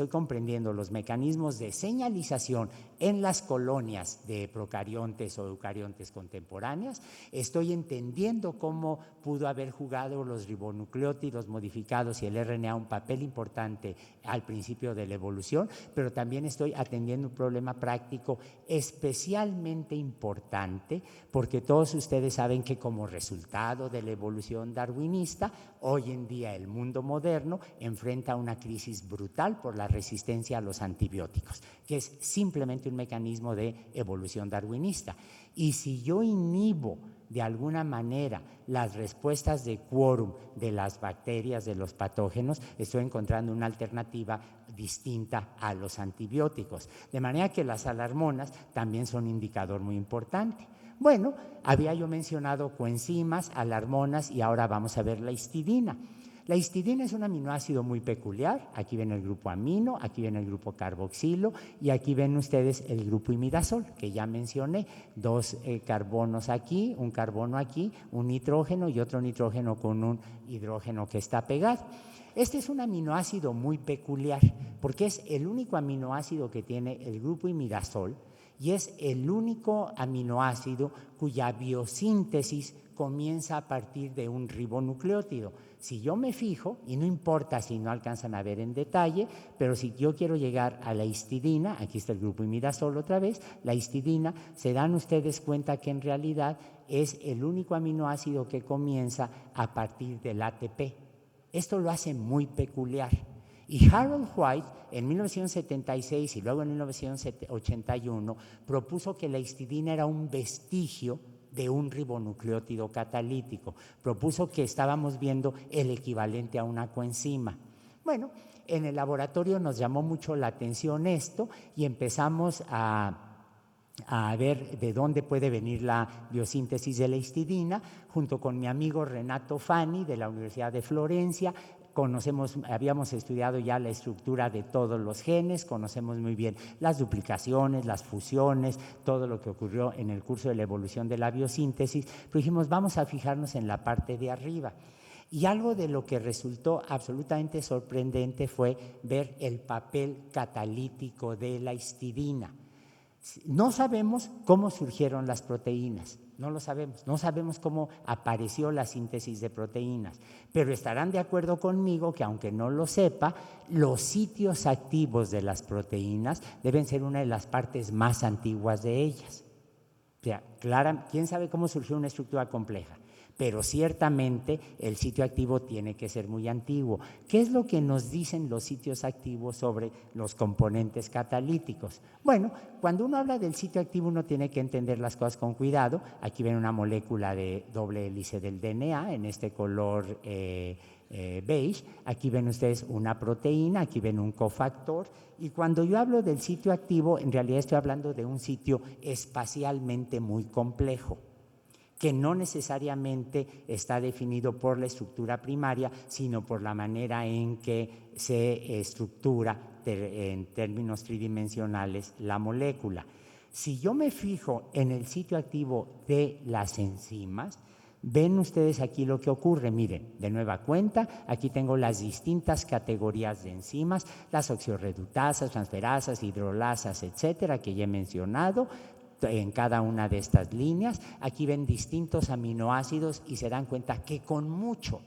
comprendiendo los mecanismos de señalización en las colonias de procariontes o eucariontes contemporáneas, estoy entendiendo cómo pudo haber jugado los ribonucleótidos modificados y el RNA un papel importante al principio de la evolución, pero también estoy atendiendo un problema práctico especialmente importante, porque todos ustedes saben que como resultado de la evolución darwinista, hoy en día el mundo moderno enfrenta una crisis brutal por la resistencia a los antibióticos, que es simplemente un mecanismo de evolución darwinista. Y si yo inhibo de alguna manera las respuestas de quórum de las bacterias, de los patógenos, estoy encontrando una alternativa distinta a los antibióticos. De manera que las alarmonas también son un indicador muy importante. Bueno, había yo mencionado coenzimas, alarmonas y ahora vamos a ver la histidina. La histidina es un aminoácido muy peculiar. Aquí ven el grupo amino, aquí ven el grupo carboxilo y aquí ven ustedes el grupo imidazol, que ya mencioné, 2 carbonos aquí, un carbono aquí, un nitrógeno y otro nitrógeno con un hidrógeno que está pegado. Este es un aminoácido muy peculiar porque es el único aminoácido que tiene el grupo imidazol y es el único aminoácido cuya biosíntesis comienza a partir de un ribonucleótido. Si yo me fijo, y no importa si no alcanzan a ver en detalle, pero si yo quiero llegar a la histidina, aquí está el grupo imidazol otra vez, la histidina, se dan ustedes cuenta que en realidad es el único aminoácido que comienza a partir del ATP. Esto lo hace muy peculiar. Y Harold White en 1976 y luego en 1981 propuso que la histidina era un vestigio de un ribonucleótido catalítico. Propuso que estábamos viendo el equivalente a una coenzima. Bueno, en el laboratorio nos llamó mucho la atención esto y empezamos a ver de dónde puede venir la biosíntesis de la histidina, junto con mi amigo Renato Fani de la Universidad de Florencia. Habíamos estudiado ya la estructura de todos los genes, conocemos muy bien las duplicaciones, las fusiones, todo lo que ocurrió en el curso de la evolución de la biosíntesis, pero dijimos vamos a fijarnos en la parte de arriba. Y algo de lo que resultó absolutamente sorprendente fue ver el papel catalítico de la histidina. No sabemos cómo surgieron las proteínas, no lo sabemos, no sabemos cómo apareció la síntesis de proteínas, pero estarán de acuerdo conmigo que aunque no lo sepa, los sitios activos de las proteínas deben ser una de las partes más antiguas de ellas. ¿Quién sabe cómo surgió una estructura compleja? Pero ciertamente el sitio activo tiene que ser muy antiguo. ¿Qué es lo que nos dicen los sitios activos sobre los componentes catalíticos? Bueno, cuando uno habla del sitio activo uno tiene que entender las cosas con cuidado. Aquí ven una molécula de doble hélice del DNA en este color beige. Aquí ven ustedes una proteína, aquí ven un cofactor. Y cuando yo hablo del sitio activo, en realidad estoy hablando de un sitio espacialmente muy complejo, que no necesariamente está definido por la estructura primaria, sino por la manera en que se estructura en términos tridimensionales la molécula. Si yo me fijo en el sitio activo de las enzimas, ven ustedes aquí lo que ocurre. Miren, de nueva cuenta, aquí tengo las distintas categorías de enzimas, las oxidorreductasas, transferasas, hidrolasas, etcétera, que ya he mencionado. En cada una de estas líneas, aquí ven distintos aminoácidos y se dan cuenta que con mucho,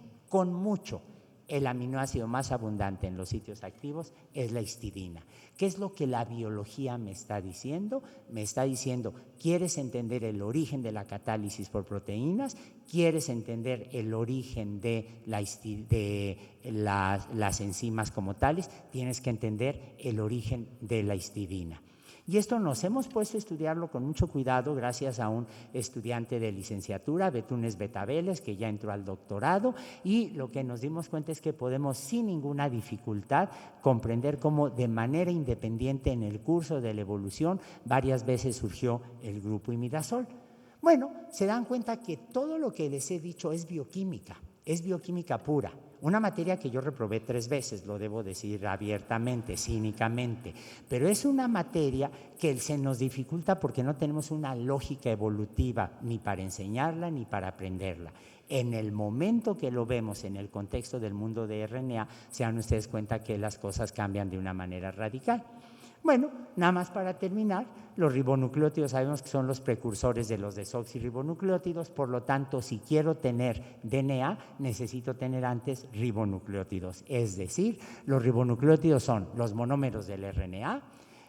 el aminoácido más abundante en los sitios activos es la histidina. ¿Qué es lo que la biología me está diciendo? Me está diciendo, ¿quieres entender el origen de la catálisis por proteínas? ¿Quieres entender el origen de las enzimas como tales? Tienes que entender el origen de la histidina. Y esto nos hemos puesto a estudiarlo con mucho cuidado gracias a un estudiante de licenciatura, Betunes Betabeles, que ya entró al doctorado, y lo que nos dimos cuenta es que podemos sin ninguna dificultad comprender cómo de manera independiente en el curso de la evolución varias veces surgió el grupo imidazol. Bueno, se dan cuenta que todo lo que les he dicho es bioquímica pura. Una materia que yo reprobé 3 veces, lo debo decir abiertamente, cínicamente, pero es una materia que se nos dificulta porque no tenemos una lógica evolutiva ni para enseñarla ni para aprenderla. En el momento que lo vemos en el contexto del mundo de RNA, se dan ustedes cuenta que las cosas cambian de una manera radical. Bueno, nada más para terminar, los ribonucleótidos sabemos que son los precursores de los desoxirribonucleótidos, por lo tanto, si quiero tener DNA, necesito tener antes ribonucleótidos. Es decir, los ribonucleótidos son los monómeros del RNA,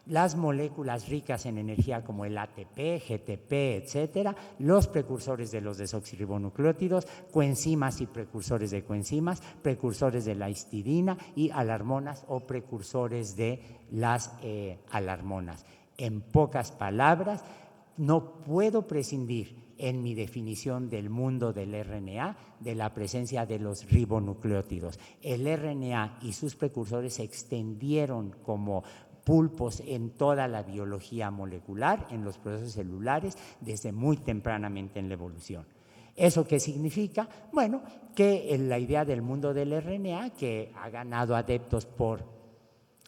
las moléculas ricas en energía como el ATP, GTP, etcétera, los precursores de los desoxirribonucleótidos, coenzimas y precursores de coenzimas, precursores de la histidina y alarmonas o precursores de las alarmonas. En pocas palabras, no puedo prescindir en mi definición del mundo del RNA de la presencia de los ribonucleótidos. El RNA y sus precursores se extendieron como pulpos en toda la biología molecular, en los procesos celulares, desde muy tempranamente en la evolución. ¿Eso qué significa? Bueno, que la idea del mundo del RNA, que ha ganado adeptos por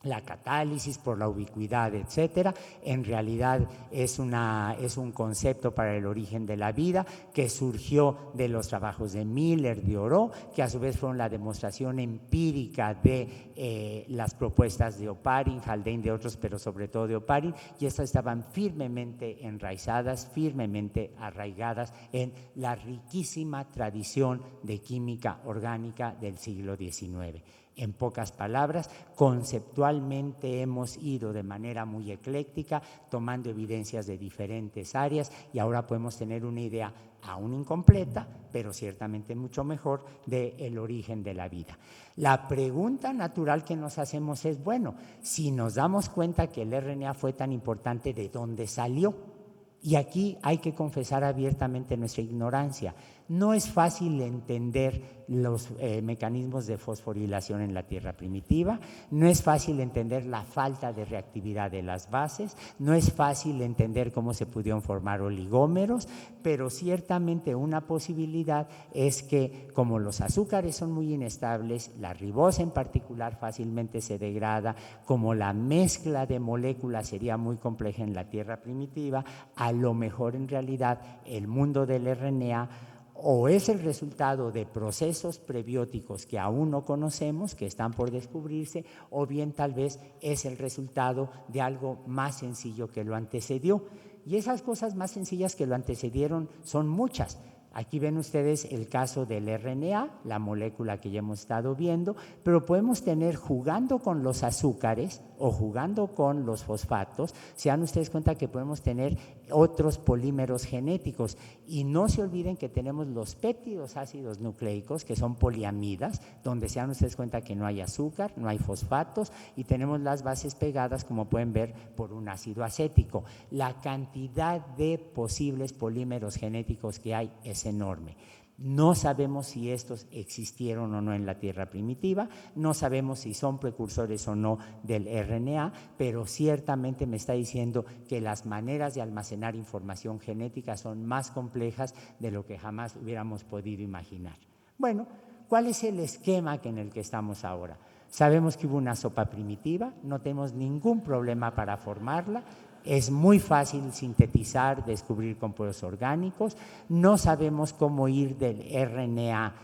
la catálisis, por la ubicuidad, etcétera, en realidad es un concepto para el origen de la vida que surgió de los trabajos de Miller, de Oro, que a su vez fueron la demostración empírica de las propuestas de Oparin, Haldane, de otros, pero sobre todo de Oparin, y estas estaban firmemente enraizadas, firmemente arraigadas en la riquísima tradición de química orgánica del siglo XIX. En pocas palabras, conceptualmente hemos ido de manera muy ecléctica, tomando evidencias de diferentes áreas y ahora podemos tener una idea aún incompleta, pero ciertamente mucho mejor del origen de la vida. La pregunta natural que nos hacemos es, bueno, si nos damos cuenta que el RNA fue tan importante, ¿de dónde salió? Y aquí hay que confesar abiertamente nuestra ignorancia. No es fácil entender los mecanismos de fosforilación en la Tierra primitiva, no es fácil entender la falta de reactividad de las bases, no es fácil entender cómo se pudieron formar oligómeros, pero ciertamente una posibilidad es que como los azúcares son muy inestables, la ribosa en particular fácilmente se degrada, como la mezcla de moléculas sería muy compleja en la Tierra primitiva, a lo mejor en realidad el mundo del RNA o es el resultado de procesos prebióticos que aún no conocemos, que están por descubrirse, o bien tal vez es el resultado de algo más sencillo que lo antecedió. Y esas cosas más sencillas que lo antecedieron son muchas. Aquí ven ustedes el caso del RNA, la molécula que ya hemos estado viendo, pero podemos tener, jugando con los azúcares o jugando con los fosfatos, se dan ustedes cuenta que podemos tener otros polímeros genéticos. Y no se olviden que tenemos los péptidos ácidos nucleicos, que son poliamidas, donde se dan ustedes cuenta que no hay azúcar, no hay fosfatos, y tenemos las bases pegadas, como pueden ver, por un ácido acético. La cantidad de posibles polímeros genéticos que hay es enorme. No sabemos si estos existieron o no en la Tierra primitiva, no sabemos si son precursores o no del RNA, pero ciertamente me está diciendo que las maneras de almacenar información genética son más complejas de lo que jamás hubiéramos podido imaginar. Bueno, ¿cuál es el esquema en el que estamos ahora? Sabemos que hubo una sopa primitiva, no tenemos ningún problema para formarla. Es muy fácil sintetizar, descubrir compuestos orgánicos. No sabemos cómo ir del RNA,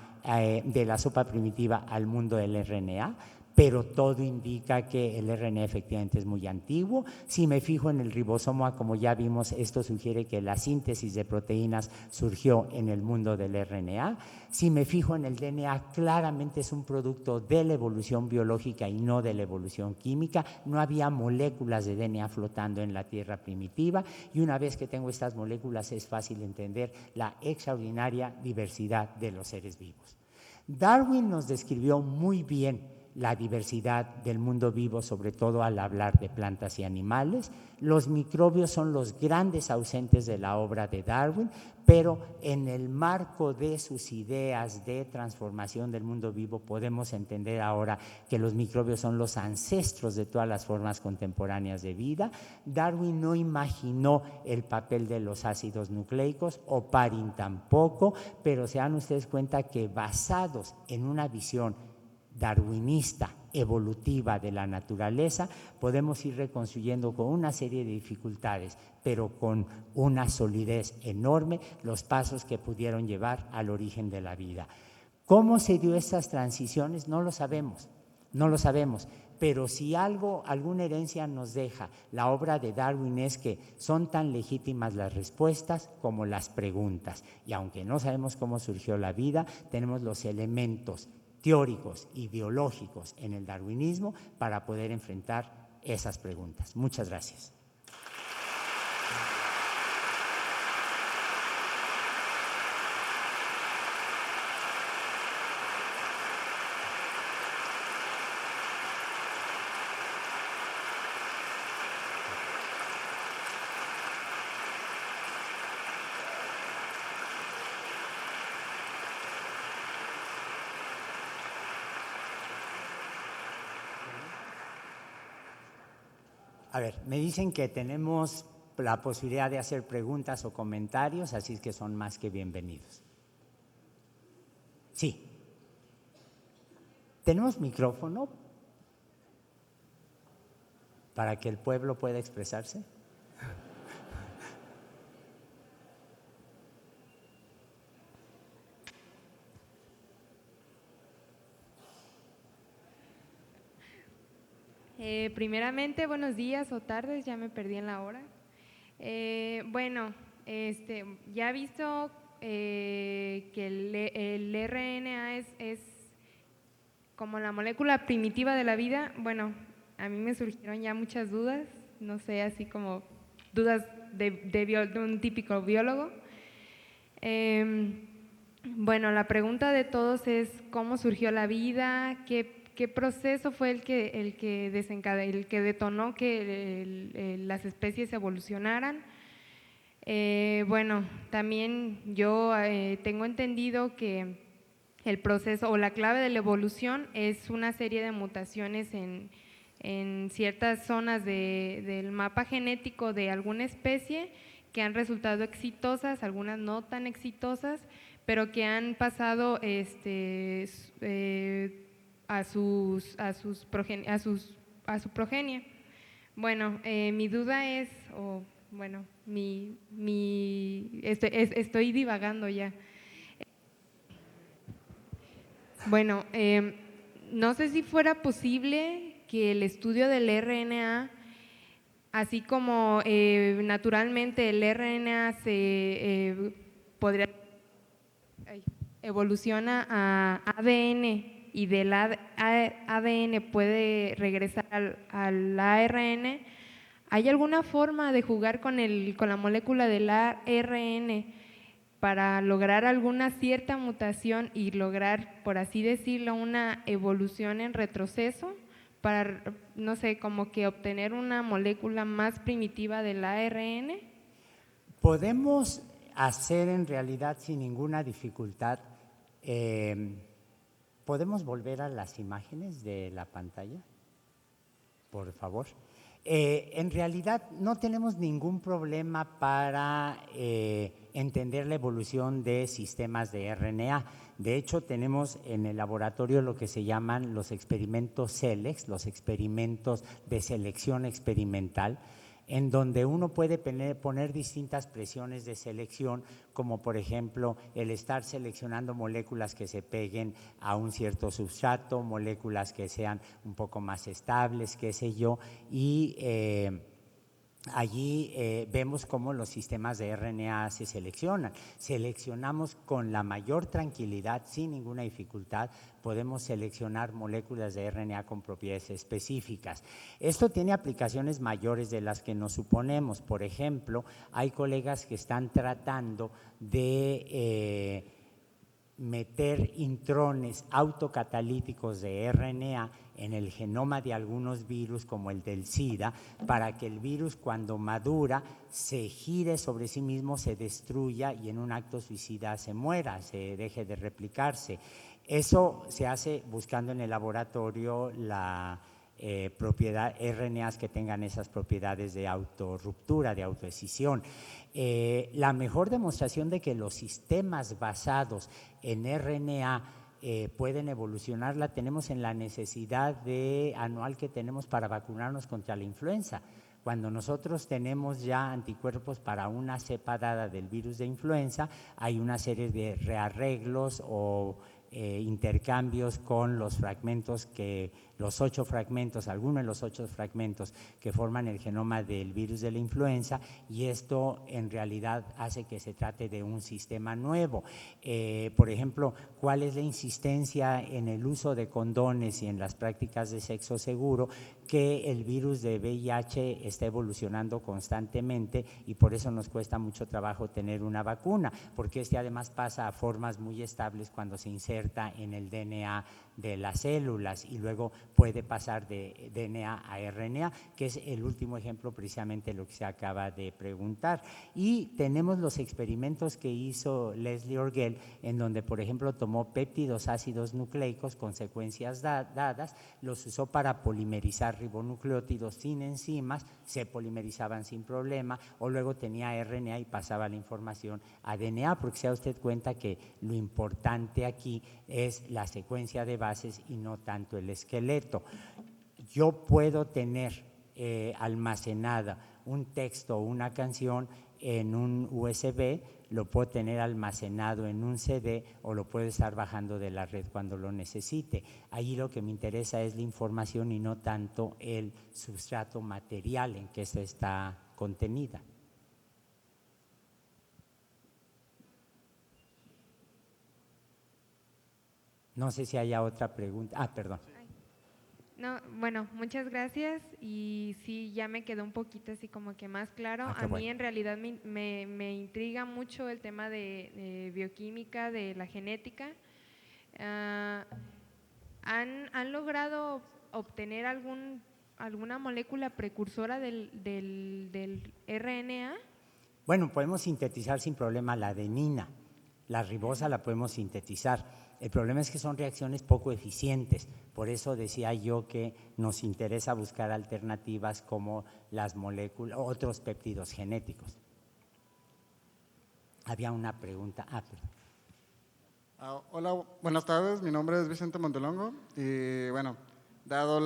de la sopa primitiva al mundo del RNA, pero todo indica que el RNA efectivamente es muy antiguo. Si me fijo en el ribosoma, como ya vimos, esto sugiere que la síntesis de proteínas surgió en el mundo del RNA. Si me fijo en el DNA, claramente es un producto de la evolución biológica y no de la evolución química. No había moléculas de DNA flotando en la Tierra primitiva, y una vez que tengo estas moléculas es fácil entender la extraordinaria diversidad de los seres vivos. Darwin nos describió muy bien la diversidad del mundo vivo, sobre todo al hablar de plantas y animales. Los microbios son los grandes ausentes de la obra de Darwin, pero en el marco de sus ideas de transformación del mundo vivo podemos entender ahora que los microbios son los ancestros de todas las formas contemporáneas de vida. Darwin no imaginó el papel de los ácidos nucleicos, o Parin tampoco, pero se dan ustedes cuenta que basados en una visión darwinista, evolutiva de la naturaleza, podemos ir reconstruyendo con una serie de dificultades, pero con una solidez enorme, los pasos que pudieron llevar al origen de la vida. ¿Cómo se dio estas transiciones? No lo sabemos, pero si alguna herencia nos deja la obra de Darwin es que son tan legítimas las respuestas como las preguntas, y aunque no sabemos cómo surgió la vida, tenemos los elementos teóricos y biológicos en el darwinismo para poder enfrentar esas preguntas. Muchas gracias. A ver, me dicen que tenemos la posibilidad de hacer preguntas o comentarios, así es que son más que bienvenidos. Sí. ¿Tenemos micrófono para que el pueblo pueda expresarse? Primeramente, buenos días o tardes, ya me perdí en la hora. Bueno, ya he visto que el RNA es como la molécula primitiva de la vida. Bueno, a mí me surgieron ya muchas dudas, no sé, así como dudas de un típico biólogo. Bueno, la pregunta de todos es ¿cómo surgió la vida? ¿Qué proceso fue el que detonó que las especies evolucionaran? Bueno, también yo tengo entendido que el proceso o la clave de la evolución es una serie de mutaciones en ciertas zonas del mapa genético de alguna especie que han resultado exitosas, algunas no tan exitosas, pero que han pasado a su progenie. Bueno, mi duda es, estoy divagando ya. Bueno, no sé si fuera posible que el estudio del RNA, así como naturalmente el RNA se podría evoluciona a ADN y del ADN puede regresar al ARN, ¿hay alguna forma de jugar con la molécula del ARN para lograr alguna cierta mutación y lograr, por así decirlo, una evolución en retroceso? Para, no sé, como que obtener una molécula más primitiva del ARN. Podemos hacer en realidad sin ninguna dificultad. ¿Podemos volver a las imágenes de la pantalla? Por favor. En realidad no tenemos ningún problema para entender la evolución de sistemas de RNA. De hecho, tenemos en el laboratorio lo que se llaman los experimentos SELEX, los experimentos de selección experimental, en donde uno puede poner distintas presiones de selección, como por ejemplo el estar seleccionando moléculas que se peguen a un cierto sustrato, moléculas que sean un poco más estables, qué sé yo, y allí vemos cómo los sistemas de RNA se seleccionan. Seleccionamos con la mayor tranquilidad, sin ninguna dificultad, podemos seleccionar moléculas de RNA con propiedades específicas. Esto tiene aplicaciones mayores de las que nos suponemos. Por ejemplo, hay colegas que están tratando de meter intrones autocatalíticos de RNA en el genoma de algunos virus como el del SIDA, para que el virus cuando madura se gire sobre sí mismo, se destruya y en un acto suicida se muera, se deje de replicarse. Eso se hace buscando en el laboratorio la propiedad, RNAs que tengan esas propiedades de autorruptura, de autoescisión. La mejor demostración de que los sistemas basados en RNA pueden evolucionar la tenemos en la necesidad anual que tenemos para vacunarnos contra la influenza. Cuando nosotros tenemos ya anticuerpos para una cepa dada del virus de influenza, hay una serie de rearreglos o intercambios con los fragmentos algunos de los 8 fragmentos que forman el genoma del virus de la influenza, y esto en realidad hace que se trate de un sistema nuevo. Por ejemplo, ¿cuál es la insistencia en el uso de condones y en las prácticas de sexo seguro? Que el virus de VIH está evolucionando constantemente y por eso nos cuesta mucho trabajo tener una vacuna, porque además pasa a formas muy estables cuando se inserta en el DNA de las células y luego puede pasar de DNA a RNA, que es el último ejemplo precisamente lo que se acaba de preguntar. Y tenemos los experimentos que hizo Leslie Orgel, en donde por ejemplo tomó péptidos ácidos nucleicos con secuencias dadas, los usó para polimerizar ribonucleótidos sin enzimas, se polimerizaban sin problema, o luego tenía RNA y pasaba la información a DNA, porque se da usted cuenta que lo importante aquí es la secuencia de bases y no tanto el esqueleto. Yo puedo tener almacenada un texto o una canción en un USB, lo puedo tener almacenado en un CD o lo puedo estar bajando de la red cuando lo necesite. Allí lo que me interesa es la información y no tanto el sustrato material en que se está contenida. No sé si haya otra pregunta. Perdón. No, bueno, muchas gracias y sí, ya me quedó un poquito así como que más claro. A mí en realidad me intriga mucho el tema de bioquímica, de la genética. ¿Han logrado obtener alguna molécula precursora del RNA? Bueno, podemos sintetizar sin problema la adenina, la ribosa la podemos sintetizar. El problema es que son reacciones poco eficientes, por eso decía yo que nos interesa buscar alternativas como las moléculas, otros péptidos genéticos. Había una pregunta. Hola, buenas tardes, mi nombre es Vicente Montelongo y bueno, dado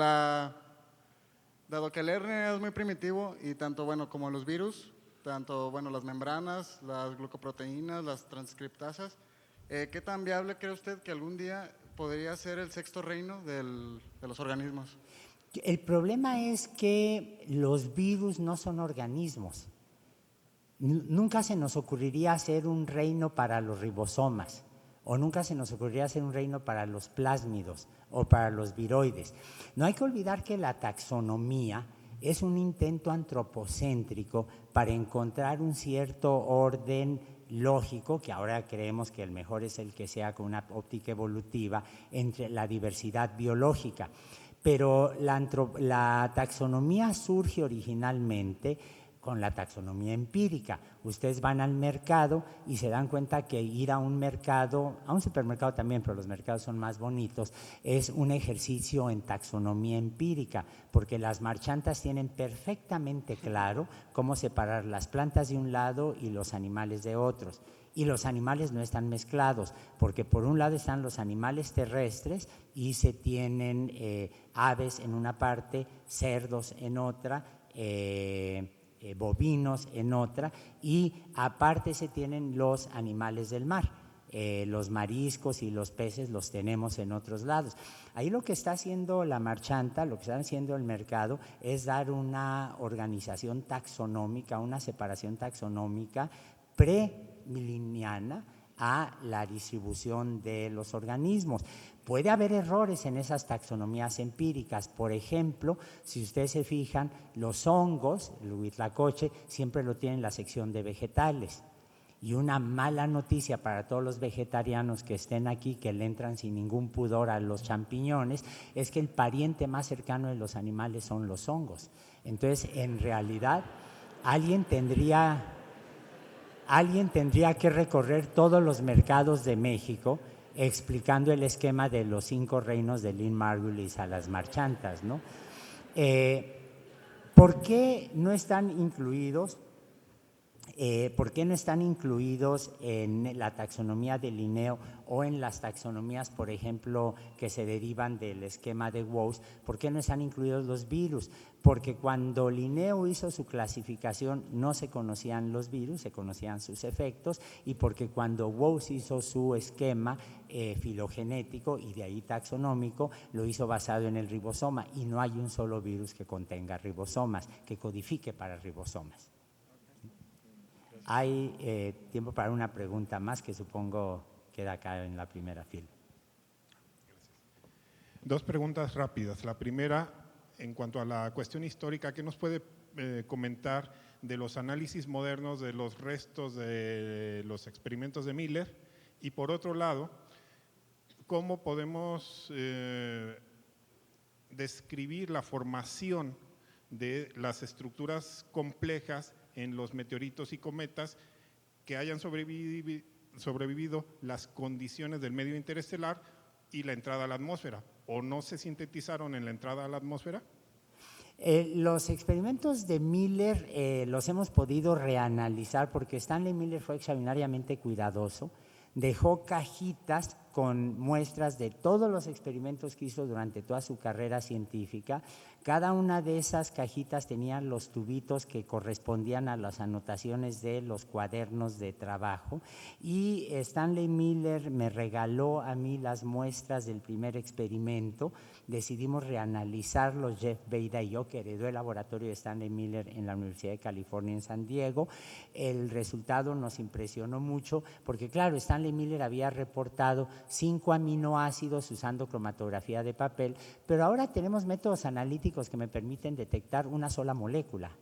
que el RNA es muy primitivo y tanto bueno como los virus, tanto bueno las membranas, las glucoproteínas, las transcriptasas, ¿qué tan viable cree usted que algún día podría ser el sexto reino de los organismos? El problema es que los virus no son organismos. Nunca se nos ocurriría hacer un reino para los ribosomas o nunca se nos ocurriría hacer un reino para los plásmidos o para los viroides. No hay que olvidar que la taxonomía es un intento antropocéntrico para encontrar un cierto orden lógico, que ahora creemos que el mejor es el que sea con una óptica evolutiva, entre la diversidad biológica. Pero la taxonomía surge originalmente con la taxonomía empírica. Ustedes van al mercado y se dan cuenta que ir a un mercado, a un supermercado también, pero los mercados son más bonitos, es un ejercicio en taxonomía empírica, porque las marchantas tienen perfectamente claro cómo separar las plantas de un lado y los animales de otros. Y los animales no están mezclados, porque por un lado están los animales terrestres y se tienen aves en una parte, cerdos en otra, bovinos en otra, y aparte se tienen los animales del mar, los mariscos y los peces los tenemos en otros lados. Ahí lo que está haciendo la marchanta, lo que está haciendo el mercado es dar una organización taxonómica, una separación taxonómica premileniana a la distribución de los organismos. Puede haber errores en esas taxonomías empíricas. Por ejemplo, si ustedes se fijan, los hongos, el huitlacoche, siempre lo tienen en la sección de vegetales. Y una mala noticia para todos los vegetarianos que estén aquí, que le entran sin ningún pudor a los champiñones, es que el pariente más cercano de los animales son los hongos. Entonces, en realidad, alguien tendría que recorrer todos los mercados de México explicando el esquema de los 5 reinos de Lynn Margulis a las marchantas, ¿no? ¿Por qué no están incluidos? ¿Por qué no están incluidos en la taxonomía de Linneo o en las taxonomías, por ejemplo, que se derivan del esquema de Woese? ¿Por qué no están incluidos los virus? Porque cuando Linneo hizo su clasificación no se conocían los virus, se conocían sus efectos, y porque cuando Woese hizo su esquema filogenético y de ahí taxonómico, lo hizo basado en el ribosoma, y no hay un solo virus que contenga ribosomas, que codifique para ribosomas. Hay tiempo para una pregunta más que supongo queda acá en la primera fila. Dos preguntas rápidas. La primera, en cuanto a la cuestión histórica, ¿qué nos puede comentar de los análisis modernos de los restos de los experimentos de Miller? Y por otro lado, ¿cómo podemos describir la formación de las estructuras complejas en los meteoritos y cometas que hayan sobrevivido las condiciones del medio interestelar y la entrada a la atmósfera? ¿O no se sintetizaron en la entrada a la atmósfera? Los experimentos de Miller los hemos podido reanalizar porque Stanley Miller fue extraordinariamente cuidadoso. Dejó cajitas con muestras de todos los experimentos que hizo durante toda su carrera científica. Cada una de esas cajitas tenía los tubitos que correspondían a las anotaciones de los cuadernos de trabajo, y Stanley Miller me regaló a mí las muestras del primer experimento. Decidimos reanalizarlos, Jeff Beida y yo, que heredó el laboratorio de Stanley Miller en la Universidad de California en San Diego. El resultado nos impresionó mucho porque, claro, Stanley Miller había reportado 5 aminoácidos usando cromatografía de papel, pero ahora tenemos métodos analíticos que me permiten detectar una sola molécula,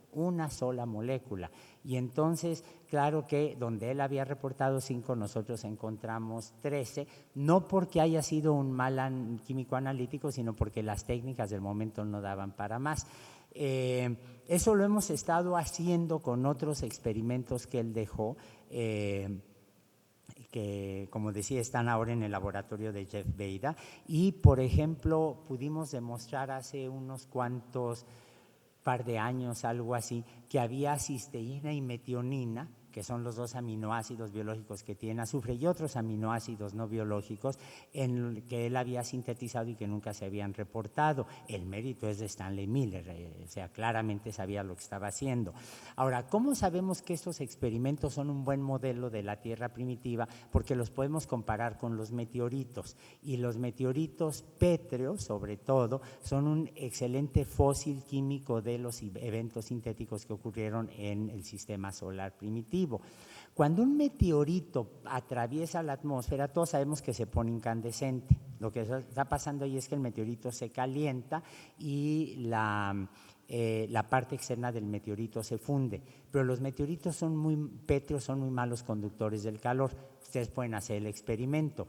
y entonces, claro que donde él había reportado 5, nosotros encontramos 13, no porque haya sido un mal químico analítico, sino porque las técnicas del momento no daban para más. Eso lo hemos estado haciendo con otros experimentos que él dejó, que, como decía, están ahora en el laboratorio de Jeff Beida, y por ejemplo pudimos demostrar hace unos cuantos par de años, algo así, que había cisteína y metionina, que son los 2 aminoácidos biológicos que tienen azufre, y otros aminoácidos no biológicos que él había sintetizado y que nunca se habían reportado. El mérito es de Stanley Miller, o sea, claramente sabía lo que estaba haciendo. Ahora, ¿cómo sabemos que estos experimentos son un buen modelo de la Tierra primitiva? Porque los podemos comparar con los meteoritos, y los meteoritos pétreos, sobre todo, son un excelente fósil químico de los eventos sintéticos que ocurrieron en el sistema solar primitivo. Cuando un meteorito atraviesa la atmósfera, todos sabemos que se pone incandescente. Lo que está pasando ahí es que el meteorito se calienta y la parte externa del meteorito se funde. Pero los meteoritos son muy pétreos, son muy malos conductores del calor. Ustedes pueden hacer el experimento.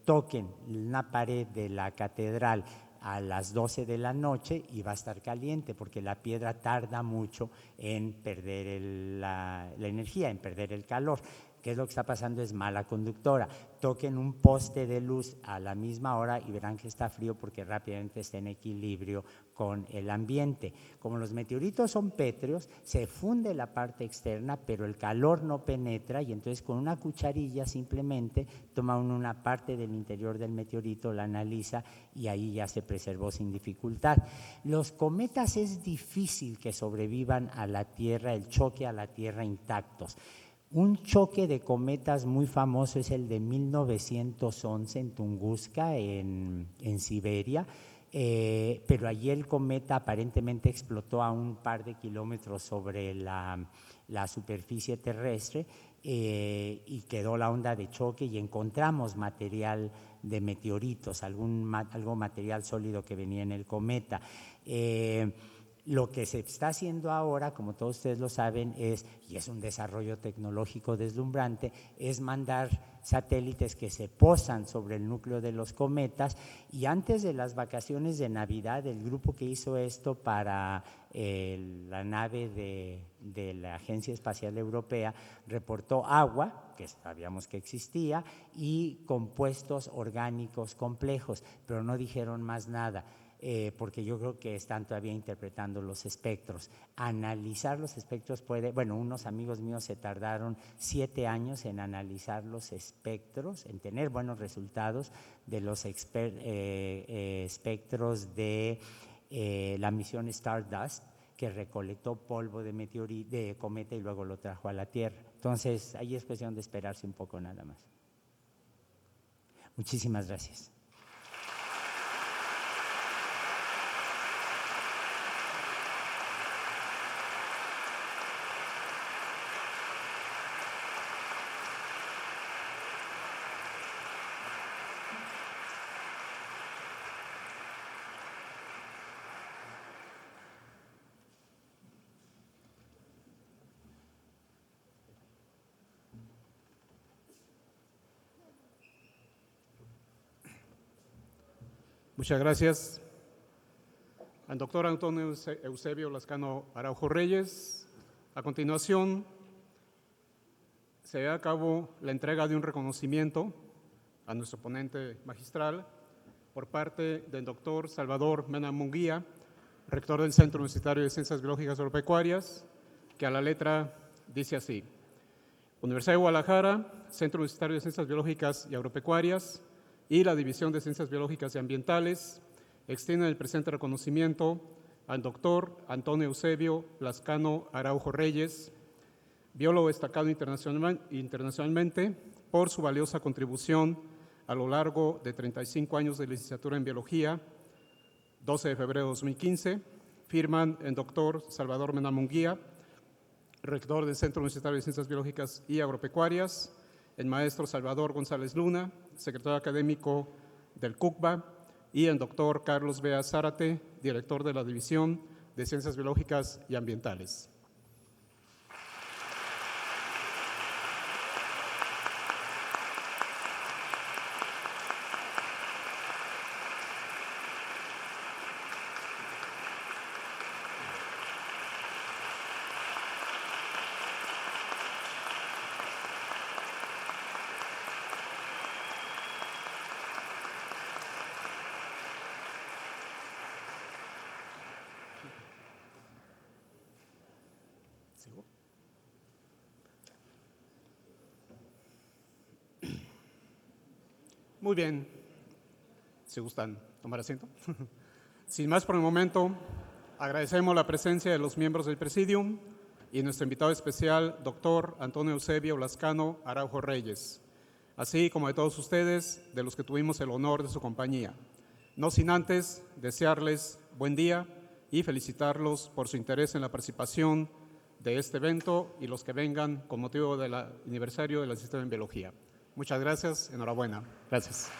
Toquen una pared de la catedral a las 12 de la noche y va a estar caliente porque la piedra tarda mucho en perder la energía, en perder el calor. ¿Qué es lo que está pasando? Es mala conductora. Toquen un poste de luz a la misma hora y verán que está frío porque rápidamente está en equilibrio con el ambiente. Como los meteoritos son pétreos, se funde la parte externa, pero el calor no penetra y entonces con una cucharilla simplemente toma una parte del interior del meteorito, la analiza y ahí ya se preservó sin dificultad. Los cometas es difícil que sobrevivan a la Tierra, el choque a la Tierra intactos. Un choque de cometas muy famoso es el de 1911 en Tunguska, en Siberia, pero allí el cometa aparentemente explotó a un par de kilómetros sobre la superficie terrestre y quedó la onda de choque y encontramos material de meteoritos, algo material sólido que venía en el cometa. Lo que se está haciendo ahora, como todos ustedes lo saben, y es un desarrollo tecnológico deslumbrante, es mandar satélites que se posan sobre el núcleo de los cometas y antes de las vacaciones de Navidad, el grupo que hizo esto para la nave de la Agencia Espacial Europea reportó agua, que sabíamos que existía, y compuestos orgánicos complejos, pero no dijeron más nada. Porque yo creo que están todavía interpretando los espectros. Analizar los espectros unos amigos míos se tardaron 7 años en analizar los espectros, en tener buenos resultados de los espectros de la misión Stardust, que recolectó polvo de cometa y luego lo trajo a la Tierra. Entonces, ahí es cuestión de esperarse un poco nada más. Muchísimas gracias. Muchas gracias al doctor Antonio Eusebio Lascano Araujo Reyes. A continuación, se lleva a cabo la entrega de un reconocimiento a nuestro ponente magistral por parte del doctor Salvador Mena Munguía, rector del Centro Universitario de Ciencias Biológicas Agropecuarias, que a la letra dice así: Universidad de Guadalajara, Centro Universitario de Ciencias Biológicas y Agropecuarias y la División de Ciencias Biológicas y Ambientales extienden el presente reconocimiento al doctor Antonio Eusebio Lascano Araujo Reyes, biólogo destacado internacionalmente por su valiosa contribución a lo largo de 35 años de licenciatura en Biología, 12 de febrero de 2015, firman el doctor Salvador Mena Munguía, rector del Centro Universitario de Ciencias Biológicas y Agropecuarias, el maestro Salvador González Luna, secretario académico del CUCBA, y el doctor Carlos Bea Zárate, director de la División de Ciencias Biológicas y Ambientales. Muy bien, si gustan tomar asiento. Sin más por el momento, agradecemos la presencia de los miembros del Presidium y nuestro invitado especial, doctor Antonio Eusebio Lascano Araujo Reyes, así como de todos ustedes, de los que tuvimos el honor de su compañía. No sin antes desearles buen día y felicitarlos por su interés en la participación de este evento y los que vengan con motivo del aniversario del Sistema en Biología. Muchas gracias, enhorabuena. Gracias.